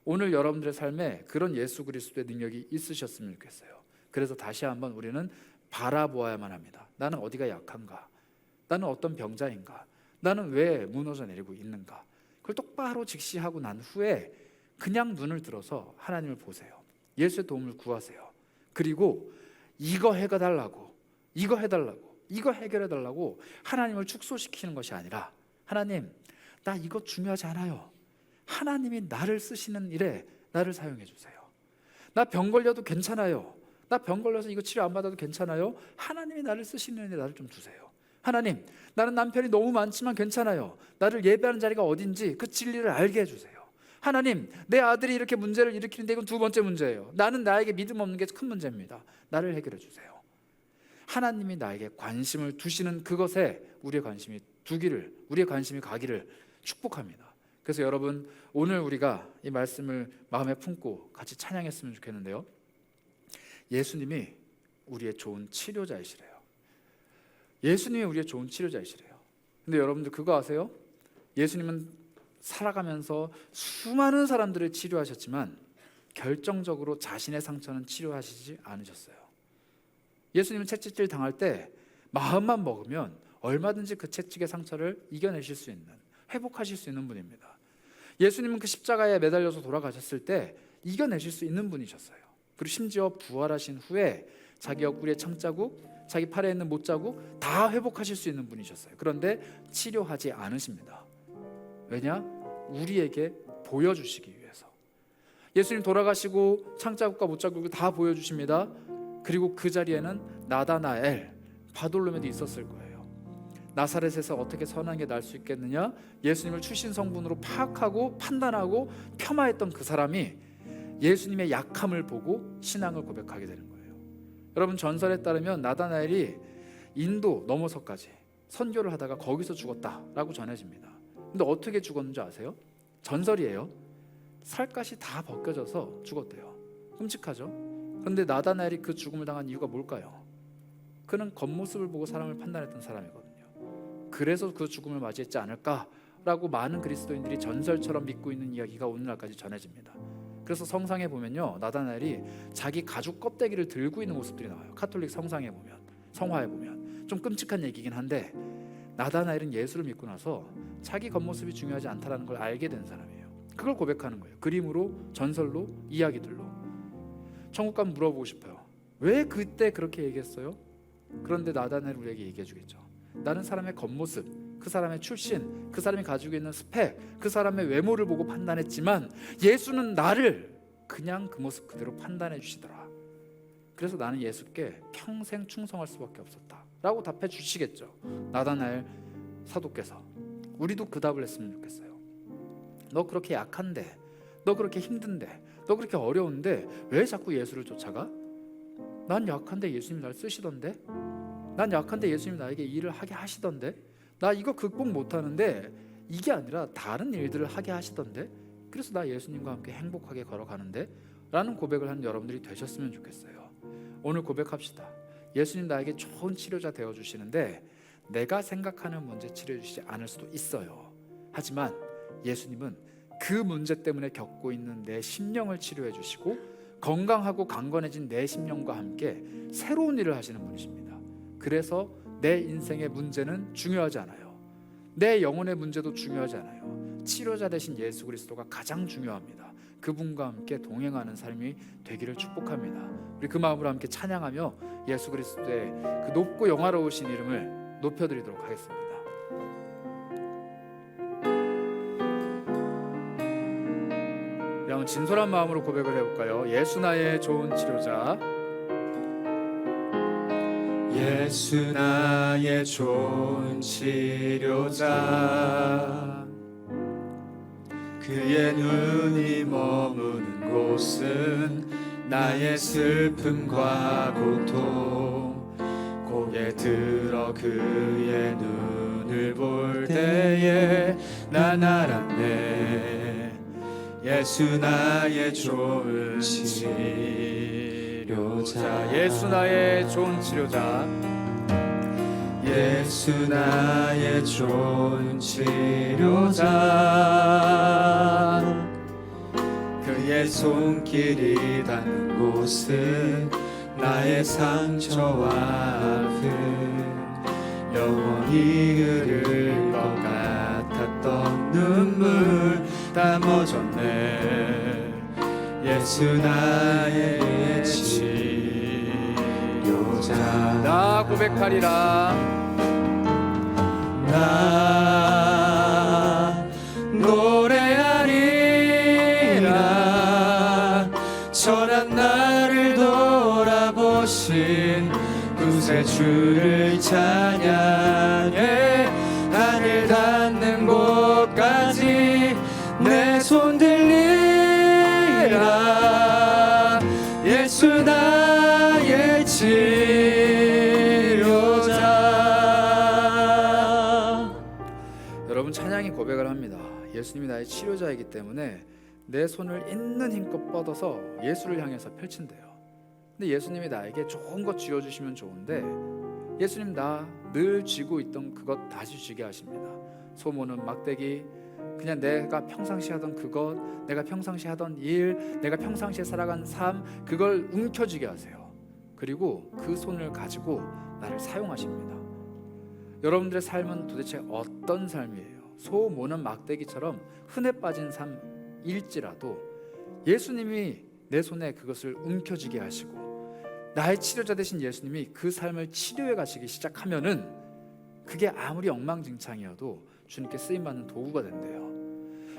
오늘 여러분들의 삶에 그런 예수 그리스도의 능력이 있으셨으면 좋겠어요. 그래서 다시 한번 우리는 바라보아야만 합니다. 나는 어디가 약한가? 나는 어떤 병자인가? 나는 왜 무너져 내리고 있는가? 그걸 똑바로 직시하고 난 후에 그냥 눈을 들어서 하나님을 보세요. 예수의 도움을 구하세요. 그리고 이거 해달라고, 이거 해달라고, 이거 해결해달라고 하나님을 축소시키는 것이 아니라 하나님, 나 이거 중요하지 않아요. 하나님이 나를 쓰시는 일에 나를 사용해 주세요. 나 병 걸려도 괜찮아요. 나 병 걸려서 이거 치료 안 받아도 괜찮아요. 하나님이 나를 쓰시는 일에 나를 좀 두세요. 하나님, 나는 남편이 너무 많지만 괜찮아요. 나를 예배하는 자리가 어딘지 그 진리를 알게 해주세요. 하나님, 내 아들이 이렇게 문제를 일으키는데 이건 두 번째 문제예요. 나는 나에게 믿음 없는 게 큰 문제입니다. 나를 해결해 주세요. 하나님이 나에게 관심을 두시는 그것에 우리의 관심이 두기를, 우리의 관심이 가기를 축복합니다. 그래서 여러분, 오늘 우리가 이 말씀을 마음에 품고 같이 찬양했으면 좋겠는데요. 예수님이 우리의 좋은 치료자이시래요. 예수님이 우리의 좋은 치료자이시래요. 근데 여러분들 그거 아세요? 예수님은 살아가면서 수많은 사람들을 치료하셨지만 결정적으로 자신의 상처는 치료하시지 않으셨어요. 예수님은 채찍질 당할 때 마음만 먹으면 얼마든지 그 채찍의 상처를 이겨내실 수 있는, 회복하실 수 있는 분입니다. 예수님은 그 십자가에 매달려서 돌아가셨을 때 이겨내실 수 있는 분이셨어요. 그리고 심지어 부활하신 후에 자기 옆구리에 창자국, 자기 팔에 있는 못자국 다 회복하실 수 있는 분이셨어요. 그런데 치료하지 않으십니다. 왜냐? 우리에게 보여주시기 위해서. 예수님 돌아가시고 창자국과 못자국을 다 보여주십니다. 그리고 그 자리에는 나다나엘, 바돌로메도 있었을 거예요. 나사렛에서 어떻게 선한 게 날 수 있겠느냐, 예수님을 출신 성분으로 파악하고 판단하고 폄하했던 그 사람이 예수님의 약함을 보고 신앙을 고백하게 되는 거예요. 여러분, 전설에 따르면 나다나엘이 인도 넘어서까지 선교를 하다가 거기서 죽었다라고 전해집니다. 근데 어떻게 죽었는지 아세요? 전설이에요. 살갗이 다 벗겨져서 죽었대요. 끔찍하죠? 그런데 나다나엘이 그 죽음을 당한 이유가 뭘까요? 그는 겉모습을 보고 사람을 판단했던 사람이거든요. 그래서 그 죽음을 맞이했지 않을까라고 많은 그리스도인들이 전설처럼 믿고 있는 이야기가 오늘날까지 전해집니다. 그래서 성상에 보면요, 나다나엘이 자기 가죽 껍데기를 들고 있는 모습들이 나와요. 카톨릭 성상에 보면, 성화에 보면. 좀 끔찍한 얘기긴 한데, 나다나엘은 예수를 믿고 나서 자기 겉모습이 중요하지 않다는 걸 알게 된 사람이에요. 그걸 고백하는 거예요. 그림으로, 전설로, 이야기들로. 천국 가면 물어보고 싶어요. 왜 그때 그렇게 얘기했어요? 그런데 나다나엘 우리에게 얘기해 주겠죠. 나는 사람의 겉모습, 그 사람의 출신, 그 사람이 가지고 있는 스펙, 그 사람의 외모를 보고 판단했지만 예수는 나를 그냥 그 모습 그대로 판단해 주시더라. 그래서 나는 예수께 평생 충성할 수밖에 없었다 라고 답해 주시겠죠. 나다나엘 사도께서. 우리도 그 답을 했으면 좋겠어요. 너 그렇게 약한데, 너 그렇게 힘든데, 너 그렇게 어려운데 왜 자꾸 예수를 쫓아가? 난 약한데 예수님이 날 쓰시던데, 난 약한데 예수님이 나에게 일을 하게 하시던데, 나 이거 극복 못하는데 이게 아니라 다른 일들을 하게 하시던데, 그래서 나 예수님과 함께 행복하게 걸어가는데 라는 고백을 하는 여러분들이 되셨으면 좋겠어요. 오늘 고백합시다. 예수님 나에게 좋은 치료자 되어주시는데 내가 생각하는 문제 치료해주시지 않을 수도 있어요. 하지만 예수님은 그 문제 때문에 겪고 있는 내 심령을 치료해 주시고 건강하고 강건해진 내 심령과 함께 새로운 일을 하시는 분이십니다. 그래서 내 인생의 문제는 중요하지 않아요. 내 영혼의 문제도 중요하지 않아요. 치료자 되신 예수 그리스도가 가장 중요합니다. 그분과 함께 동행하는 삶이 되기를 축복합니다. 우리 그 마음으로 함께 찬양하며 예수 그리스도의 그 높고 영화로우신 이름을 높여드리도록 하겠습니다. 그냥 진솔한 마음으로 고백을 해볼까요? 예수 나의 좋은 치료자, 예수 나의 좋은 치료자, 그의 눈이 머무는 곳은 나의 슬픔과 고통, 고개 들어 그의 눈을 볼 때에 난 알았네. 예수 나의 좋은 치료자, 예수 나의 좋은 치료자, 예수 나의 좋은 치료자, 그의 손길이 닿는 곳은 나의 상처와 아픔, 영원히 흐를 것 같았던 눈물 다 멎었네. 예수 나의 치료자, 나 고백하리라. 나 노래하리라. 천한 나를 돌아보신 구세주를 찬양해. 하늘 닿는 곳까지 내 손 들리라. 예수 나의 치료자. 여러분, 찬양이 고백을 합니다. 예수님이 나의 치료자이기 때문에 내 손을 있는 힘껏 뻗어서 예수를 향해서 펼친대요. 근데 예수님이 나에게 좋은 것 쥐어주시면 좋은데 예수님 나 늘 쥐고 있던 그것 다시 쥐게 하십니다. 소모는 막대기, 그냥 내가 평상시 하던 그것, 내가 평상시 하던 일, 내가 평상시에 살아간 삶, 그걸 움켜쥐게 하세요. 그리고 그 손을 가지고 나를 사용하십니다. 여러분들의 삶은 도대체 어떤 삶이에요? 소 모는 막대기처럼 흔해 빠진 삶일지라도 예수님이 내 손에 그것을 움켜쥐게 하시고 나의 치료자 되신 예수님이 그 삶을 치료해 가시기 시작하면은 그게 아무리 엉망진창이어도 주님께 쓰임받는 도구가 된대요.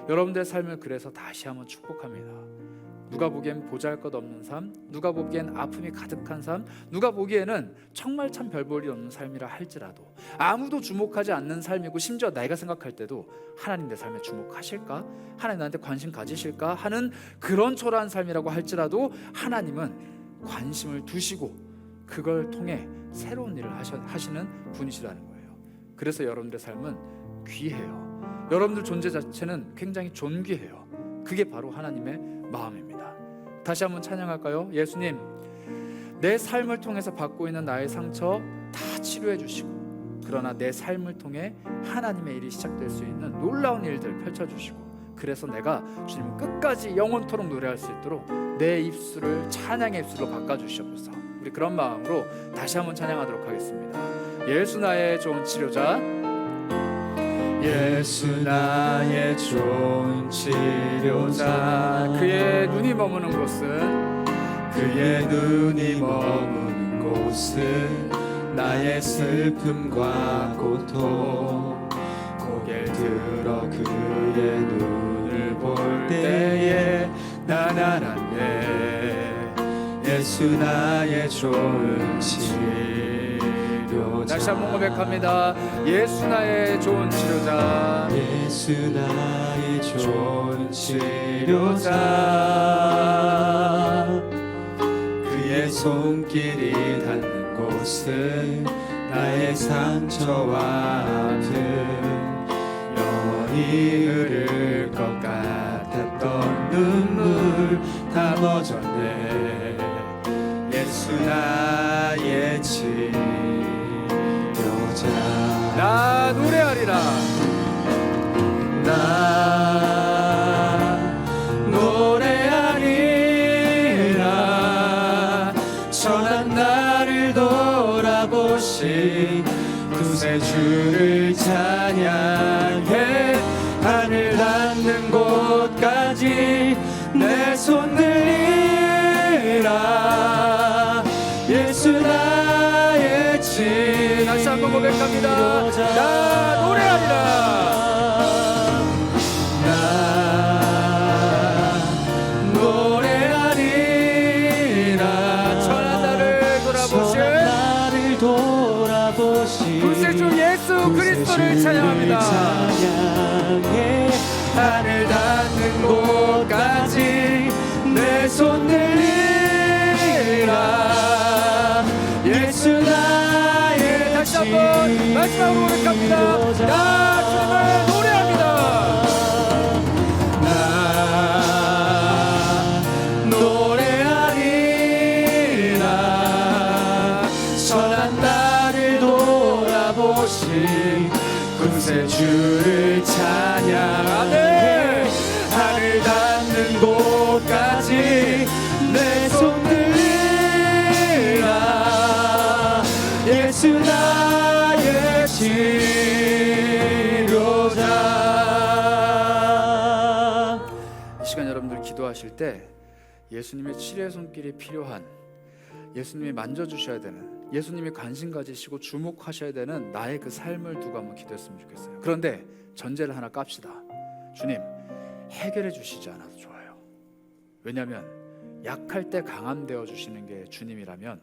여러분들의 삶을 그래서 다시 한번 축복합니다. 누가 보기엔 보잘것없는 삶, 누가 보기엔 아픔이 가득한 삶, 누가 보기에는 정말 참 별볼이 없는 삶이라 할지라도, 아무도 주목하지 않는 삶이고 심지어 내가 생각할 때도 하나님 내 삶에 주목하실까? 하나님 나한테 관심 가지실까? 하는 그런 초라한 삶이라고 할지라도 하나님은 관심을 두시고 그걸 통해 새로운 일을 하시는 분이시라는 거예요. 그래서 여러분들의 삶은 귀해요. 여러분들 존재 자체는 굉장히 존귀해요. 그게 바로 하나님의 마음입니다. 다시 한번 찬양할까요? 예수님, 내 삶을 통해서 받고 있는 나의 상처 다 치료해 주시고, 그러나 내 삶을 통해 하나님의 일이 시작될 수 있는 놀라운 일들 펼쳐주시고, 그래서 내가 주님을 끝까지 영원토록 노래할 수 있도록 내 입술을 찬양의 입술로 바꿔주시옵소서. 우리 그런 마음으로 다시 한번 찬양하도록 하겠습니다. 예수 나의 좋은 치료자, 예수 나의 좋은 치료자. 그의 눈이 머무는 곳은, 그의 눈이 머무는 곳은 나의 슬픔과 고통. 고개를 들어 그의 눈을 볼 때에 난 알았네. 예수 나의 좋은 치료자. 다시 한번 고백합니다. 예수 나의 좋은 치료자, 예수 나의 좋은 치료자. 그의 손길이 닿는 곳은 나의 상처와 아픔, 영원히 흐를 것 같았던 눈물 다 멎었네. 예수 나의 치료자. 나 노래하리라. 나 노래하리라. 천한 나를 돌아보신 구세주를 찬양해. 하늘 닿는 곳까지 내 손 들리라. 예수 나의 치료자. 다시 한번 고백합니다. 나 노래하리라. 나 노래하리라. 천한 나를 돌아보신 구세주 예수 그리스도를 찬양합니다. 찬양해. 하늘 닿는 곳까지 내 손 들리라. 예수 나의 다시 한번 마지막으로 고백합니다. 나 주님을 노래합니다. 나 노래하리라. 선한 나를 돌아보신 구세주를 찬양하네. 하늘 닿는 곳까지 내 손 들리라. 예수 나의 치료자. 이 시간 여러분들 기도하실 때 예수님의 치료의 손길이 필요한, 예수님이 만져주셔야 되는, 예수님이 관심 가지시고 주목하셔야 되는 나의 그 삶을 두고 한번 기도했으면 좋겠어요. 그런데 전제를 하나 깝시다. 주님, 해결해 주시지 않아도 좋아요. 왜냐하면 약할 때 강함 되어 주시는 게 주님이라면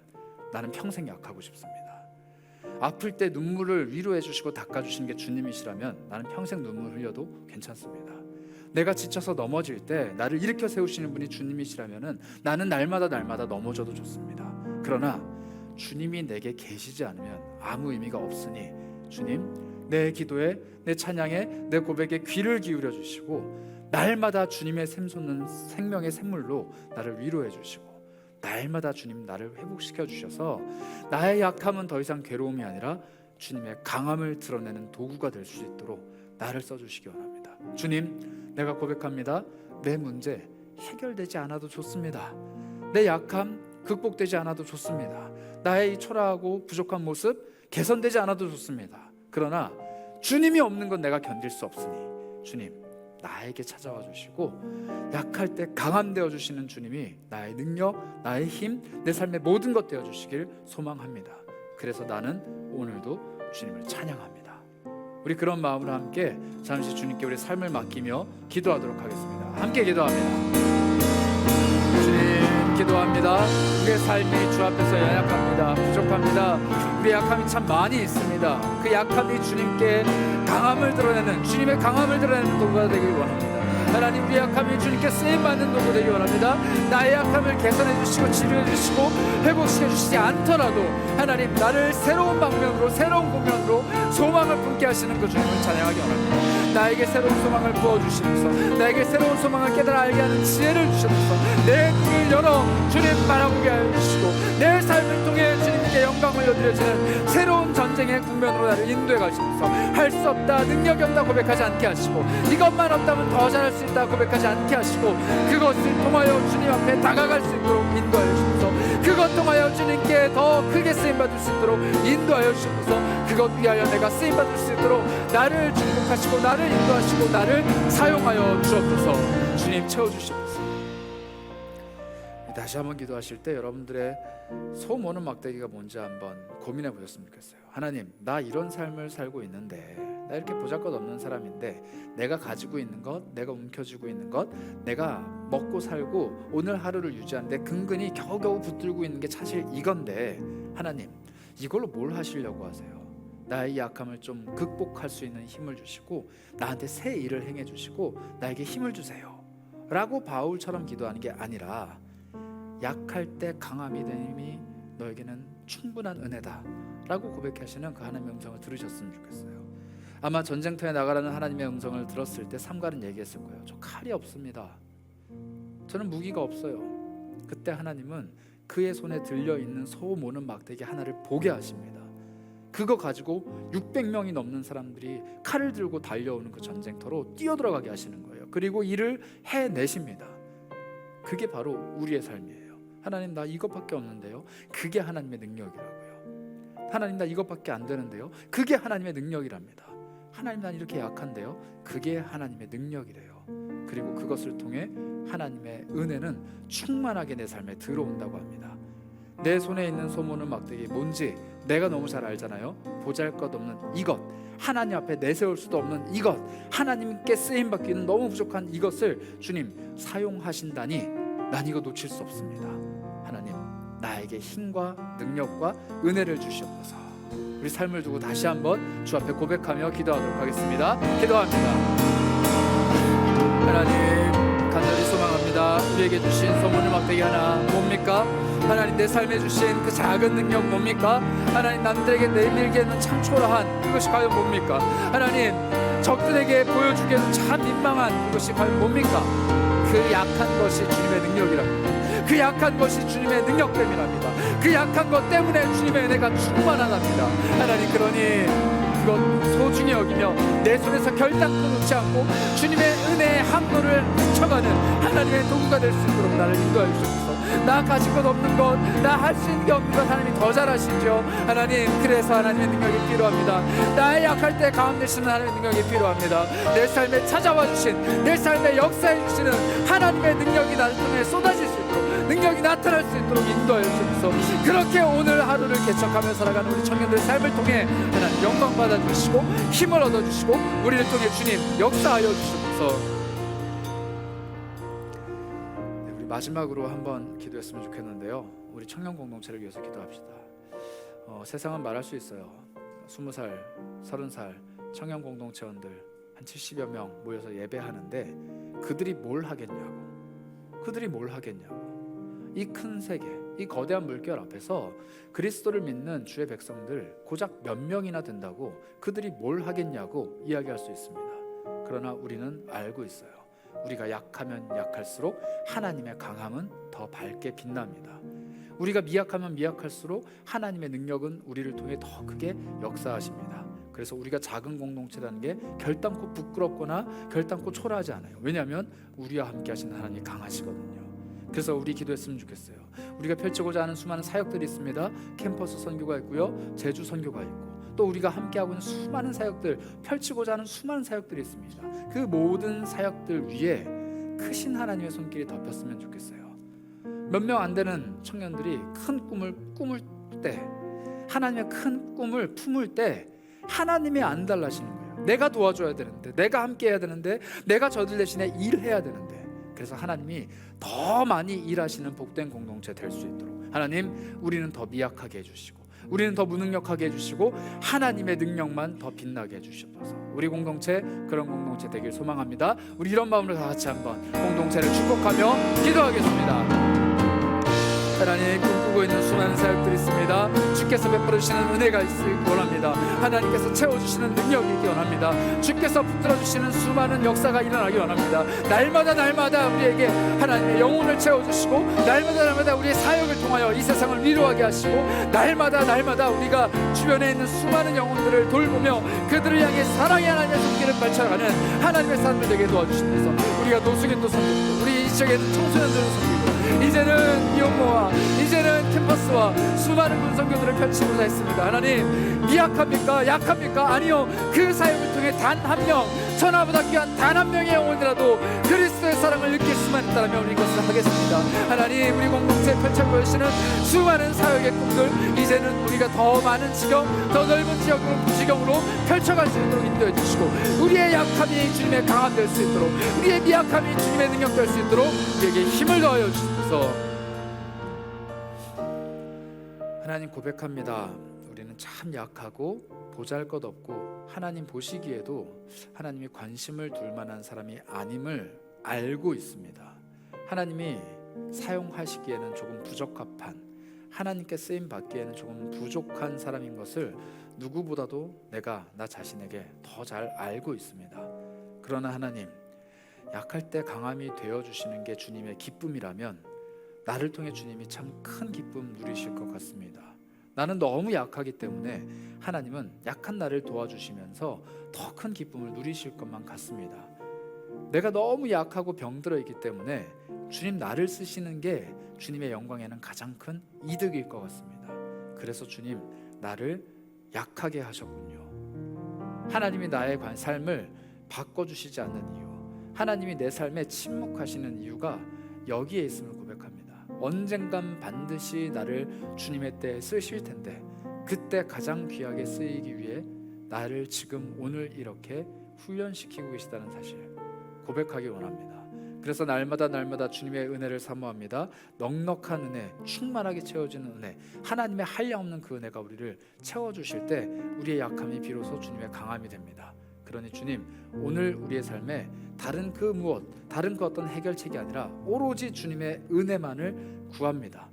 나는 평생 약하고 싶습니다. 아플 때 눈물을 위로해 주시고 닦아 주시는 게 주님이시라면 나는 평생 눈물 흘려도 괜찮습니다. 내가 지쳐서 넘어질 때 나를 일으켜 세우시는 분이 주님이시라면 나는 날마다 넘어져도 좋습니다. 그러나 주님이 내게 계시지 않으면 아무 의미가 없으니 주님, 내 기도에, 내 찬양에, 내 고백에 귀를 기울여 주시고 날마다 주님의 샘솟는 생명의 샘물로 나를 위로해 주시고 날마다 주님 나를 회복시켜 주셔서 나의 약함은 더 이상 괴로움이 아니라 주님의 강함을 드러내는 도구가 될 수 있도록 나를 써주시기 원합니다. 주님, 내가 고백합니다. 내 문제 해결되지 않아도 좋습니다. 내 약함 극복되지 않아도 좋습니다. 나의 이 초라하고 부족한 모습 개선되지 않아도 좋습니다. 그러나 주님이 없는 건 내가 견딜 수 없으니 주님, 나에게 찾아와 주시고 약할 때 강함 되어 주시는 주님이 나의 능력, 나의 힘, 내 삶의 모든 것 되어 주시길 소망합니다. 그래서 나는 오늘도 주님을 찬양합니다. 우리 그런 마음으로 함께 잠시 주님께 우리 삶을 맡기며 기도하도록 하겠습니다. 함께 기도합니다. 주님, 기도합니다. 우리의 삶이 주 앞에서 연약합니다. 부족합니다. 우리의 약함이 참 많이 있습니다. 그 약함이 주님께 강함을 드러내는, 주님의 강함을 드러내는 도구가 되길 원합니다. 하나님, 우리 약함이 주님께 쓰임받는 도구 되길 원합니다. 나의 약함을 개선해 주시고 치료해 주시고 회복시켜 주시지 않더라도 하나님, 나를 새로운 방면으로, 새로운 공면으로 소망을 품게 하시는 그 주님을 찬양하기 원합니다. 나에게 새로운 소망을 부어주시면서, 나에게 새로운 소망을 깨달아 알게 하는 지혜를 주시면서 내 눈을 열어 주님 바라보게 해주시고, 내 삶을 통해 주님께 영광을 올려드려지는 새로운 전쟁의 국면으로 나를 인도해 가시면서 할 수 없다, 능력이 없다 고백하지 않게 하시고, 이것만 없다면 더 잘할 수 있다 고백하지 않게 하시고, 그것을 통하여 주님 앞에 다가갈 수 있도록 인도하여 주시면서, 그것 통하여 주님께 더 크게 쓰임받을 수 있도록 인도하여 주시면서, 그것 위하여 내가 쓰임받을 수 있도록 나를 축복하시고 나를 인도하시고 나를 사용하여 주옵소서. 주님, 채워주시옵소서. 다시 한번 기도하실 때 여러분들의 소음 오는 막대기가 뭔지 한번 고민해 보셨으면 좋겠어요. 하나님, 나 이런 삶을 살고 있는데, 나 이렇게 보잘것없는 사람인데, 내가 가지고 있는 것, 내가 움켜쥐고 있는 것, 내가 먹고 살고 오늘 하루를 유지하는데 근근히 겨우겨우 붙들고 있는 게 사실 이건데, 하나님, 이걸로 뭘 하시려고 하세요? 나의 약함을 좀 극복할 수 있는 힘을 주시고 나한테 새 일을 행해 주시고 나에게 힘을 주세요 라고 바울처럼 기도하는 게 아니라, 약할 때 강함이 되님이 너에게는 충분한 은혜다 라고 고백하시는 그 하나님의 음성을 들으셨으면 좋겠어요. 아마 전쟁터에 나가라는 하나님의 음성을 들었을 때 삼가는 얘기했을 거예요. 저 칼이 없습니다. 저는 무기가 없어요. 그때 하나님은 그의 손에 들려있는 소음 오는 막대기 하나를 보게 하십니다. 그거 가지고 600명이 넘는 사람들이 칼을 들고 달려오는 그 전쟁터로 뛰어들어가게 하시는 거예요. 그리고 일을 해내십니다. 그게 바로 우리의 삶이에요. 하나님, 나 이것밖에 없는데요. 그게 하나님의 능력이라고요. 하나님, 나 이것밖에 안 되는데요. 그게 하나님의 능력이랍니다. 하나님, 난 이렇게 약한데요. 그게 하나님의 능력이래요. 그리고 그것을 통해 하나님의 은혜는 충만하게 내 삶에 들어온다고 합니다. 내 손에 있는 소모는 막대기 뭔지 내가 너무 잘 알잖아요. 보잘것없는 이것, 하나님 앞에 내세울 수도 없는 이것, 하나님께 쓰임받기는 너무 부족한 이것을 주님 사용하신다니 난 이거 놓칠 수 없습니다. 하나님, 나에게 힘과 능력과 은혜를 주시옵소서. 우리 삶을 두고 다시 한번 주 앞에 고백하며 기도하도록 하겠습니다. 기도합니다. 하나님, 간절히 소망합니다. 우리에게 주신 소모는 막대기 하나 뭡니까? 하나님, 내 삶에 주신 그 작은 능력 뭡니까? 하나님, 남들에게 내밀기에는 참 초라한 그것이 과연 뭡니까? 하나님, 적들에게 보여주기에는 참 민망한 그것이 과연 뭡니까? 그 약한 것이 주님의 능력이랍니다. 그 약한 것이 주님의 능력됨이랍니다. 그 약한 것 때문에 주님의 은혜가 충만하답니다. 하나님, 그러니 그것 소중히 여기며 내 손에서 결단코 놓지 않고 주님의 은혜의 항로를 훔쳐가는 하나님의 도구가 될 수 있도록 나를 인도하여 주옵소서. 나 가진 것 없는 것, 나 할 수 있는 게 없는 것 하나님이 더 잘하시죠. 하나님, 그래서 하나님의 능력이 필요합니다. 나의 약할 때 강함 되시는 하나님의 능력이 필요합니다. 내 삶에 찾아와 주신, 내 삶에 역사해 주시는 하나님의 능력이 나를 통해 쏟아질 수 있도록, 능력이 나타날 수 있도록 인도하여 주옵소서. 그렇게 오늘 하루를 개척하며 살아가는 우리 청년들의 삶을 통해 하나님 영광 받아 주시고 힘을 얻어 주시고 우리를 통해 주님 역사하여 주옵소서. 마지막으로 한번 기도했으면 좋겠는데요. 우리 청년 공동체를 위해서 기도합시다. 세상은 말할 수 있어요. 20살, 30살 청년 공동체원들 한 70여 명 모여서 예배하는데 그들이 뭘 하겠냐고. 그들이 뭘 하겠냐고. 이 큰 세계, 이 거대한 물결 앞에서 그리스도를 믿는 주의 백성들 고작 몇 명이나 된다고 그들이 뭘 하겠냐고 이야기할 수 있습니다. 그러나 우리는 알고 있어요. 우리가 약하면 약할수록 하나님의 강함은 더 밝게 빛납니다. 우리가 미약하면 미약할수록 하나님의 능력은 우리를 통해 더 크게 역사하십니다. 그래서 우리가 작은 공동체라는 게 결단코 부끄럽거나 결단코 초라하지 않아요. 왜냐하면 우리와 함께 하시는 하나님이 강하시거든요. 그래서 우리 기도했으면 좋겠어요. 우리가 펼치고자 하는 수많은 사역들이 있습니다. 캠퍼스 선교가 있고요, 제주 선교가 있고, 또 우리가 함께하고 있는 수많은 사역들, 펼치고자 하는 수많은 사역들이 있습니다. 그 모든 사역들 위에 크신 하나님의 손길이 덮였으면 좋겠어요. 몇 명 안 되는 청년들이 큰 꿈을 꾸물 때, 하나님의 큰 꿈을 품을 때 하나님이 안 달라지는 거예요. 내가 도와줘야 되는데, 내가 함께 해야 되는데, 내가 저들 대신에 일해야 되는데, 그래서 하나님이 더 많이 일하시는 복된 공동체 될 수 있도록 하나님, 우리는 더 미약하게 해주시고, 우리는 더 무능력하게 해주시고, 하나님의 능력만 더 빛나게 해주셔서 우리 공동체 그런 공동체 되길 소망합니다. 우리 이런 마음으로 다 같이 한번 공동체를 축복하며 기도하겠습니다. 하나님, 꿈꾸고 있는 수많은 사역들이 있습니다. 주께서 베풀어 주시는 은혜가 있길 원합니다. 하나님께서 채워주시는 능력이 있길 원합니다. 주께서 붙들어 주시는 수많은 역사가 일어나길 원합니다. 날마다 우리에게 하나님의 영혼을 채워주시고, 날마다 우리의 사역을 통하여 이 세상을 위로하게 하시고, 날마다 우리가 주변에 있는 수많은 영혼들을 돌보며 그들을 향해 사랑의 하나님의 손길을 펼쳐가는 하나님의 삶을 되게 도와주시면서 우리가 노숙인도 섬기고, 우리 이 지역에는 청소년들도 섬기고, 이제는 이용모와 이제는 캠퍼스와 수많은 군성교들을 펼치고자 했습니다. 하나님, 미약합니까? 약합니까? 아니요. 그 사역을 통해 단 한 명, 천하보다 귀한 단 한 명의 영혼이라도 그리스도의 사랑을 느낄 수만 있다면 우리 이것을 하겠습니다. 하나님, 우리 공동체에 펼쳐보시는 수많은 사역의 꿈들, 이제는 우리가 더 많은 지경, 더 넓은 지경으로 펼쳐갈 수 있도록 인도해 주시고, 우리의 약함이 주님의 강함 될 수 있도록, 우리의 미약함이 주님의 능력 될 수 있도록 우리에게 힘을 더하여 주시옵소서. 하나님, 고백합니다. 우리는 참 약하고 보잘것없고 하나님 보시기에도 하나님이 관심을 둘 만한 사람이 아님을 알고 있습니다. 하나님이 사용하시기에는 조금 부적합한, 하나님께 쓰임 받기에는 조금 부족한 사람인 것을 누구보다도 내가 나 자신에게 더 잘 알고 있습니다. 그러나 하나님, 약할 때 강함이 되어주시는 게 주님의 기쁨이라면 나를 통해 주님이 참 큰 기쁨 누리실 것 같습니다. 나는 너무 약하기 때문에 하나님은 약한 나를 도와주시면서 더 큰 기쁨을 누리실 것만 같습니다. 내가 너무 약하고 병들어 있기 때문에 주님 나를 쓰시는 게 주님의 영광에는 가장 큰 이득일 것 같습니다. 그래서 주님, 나를 약하게 하셨군요. 하나님이 나의 삶을 바꿔주시지 않는 이유, 하나님이 내 삶에 침묵하시는 이유가 여기에 있음을 고백합니다. 언젠간 반드시 나를 주님의 때에 쓰실 텐데, 그때 가장 귀하게 쓰이기 위해 나를 지금 오늘 이렇게 훈련시키고 계시다는 사실 고백하기 원합니다. 그래서 날마다 주님의 은혜를 사모합니다. 넉넉한 은혜, 충만하게 채워지는 은혜, 하나님의 한량없는 그 은혜가 우리를 채워주실 때 우리의 약함이 비로소 주님의 강함이 됩니다. 그러니 주님, 오늘 우리의 삶에 다른 그 무엇, 다른 그 어떤 해결책이 아니라 오로지 주님의 은혜만을 구합니다.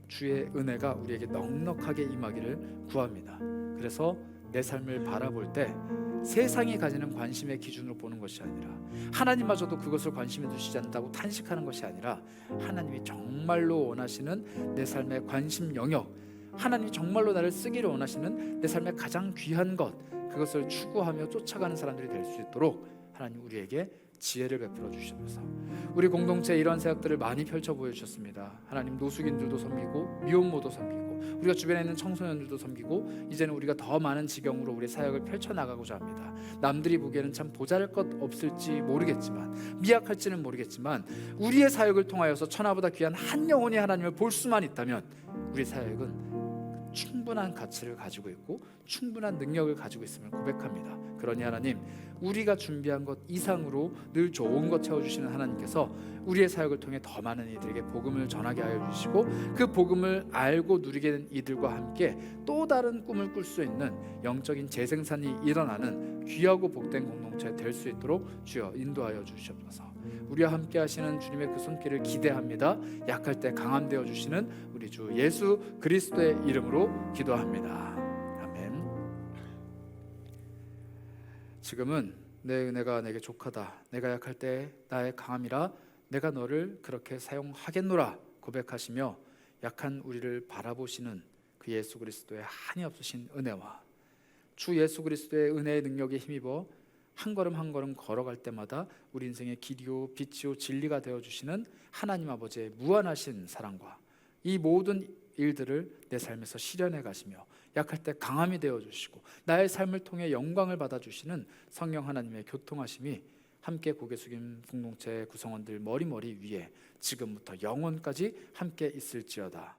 주의 은혜가 우리에게 넉넉하게 임하기를 구합니다. 그래서 내 삶을 바라볼 때 세상이 가지는 관심의 기준으로 보는 것이 아니라, 하나님마저도 그것을 관심에 두시지 않는다고 탄식하는 것이 아니라, 하나님이 정말로 원하시는 내 삶의 관심 영역, 하나님이 정말로 나를 쓰기를 원하시는 내 삶의 가장 귀한 것, 그것을 추구하며 쫓아가는 사람들이 될 수 있도록 하나님 우리에게 지혜를 베풀어 주시면서 우리 공동체에 이런 사역들을 많이 펼쳐 보여주셨습니다. 하나님, 노숙인들도 섬기고 미혼모도 섬기고 우리가 주변에 있는 청소년들도 섬기고, 이제는 우리가 더 많은 지경으로 우리 사역을 펼쳐나가고자 합니다. 남들이 보기에는 참 보잘것없을지 모르겠지만, 미약할지는 모르겠지만, 우리의 사역을 통하여서 천하보다 귀한 한 영혼이 하나님을 볼 수만 있다면 우리 사역은 충분한 가치를 가지고 있고 충분한 능력을 가지고 있음을 고백합니다. 그러니 하나님, 우리가 준비한 것 이상으로 늘 좋은 것 채워주시는 하나님께서 우리의 사역을 통해 더 많은 이들에게 복음을 전하게 하여 주시고, 그 복음을 알고 누리게 된 이들과 함께 또 다른 꿈을 꿀 수 있는 영적인 재생산이 일어나는 귀하고 복된 공동체 될 수 있도록 주여 인도하여 주시옵소서. 우리와 함께 하시는 주님의 그 손길을 기대합니다. 약할 때 강함 되어 주시는 우리 주 예수 그리스도의 이름으로 기도합니다. 아멘. 지금은 내 은혜가 내게 족하다, 내가 약할 때 나의 강함이라 내가 너를 그렇게 사용하겠노라 고백하시며, 약한 우리를 바라보시는 그 예수 그리스도의 한이 없으신 은혜와 주 예수 그리스도의 은혜의 능력에 힘입어 한 걸음 한 걸음 걸어갈 때마다 우리 인생의 길이요 빛이요 진리가 되어주시는 하나님 아버지의 무한하신 사랑과 이 모든 일들을 내 삶에서 실현해 가시며, 약할 때 강함이 되어주시고 나의 삶을 통해 영광을 받아주시는 성령 하나님의 교통하심이 함께 고개 숙인 공동체 구성원들 머리 위에 지금부터 영원까지 함께 있을지어다.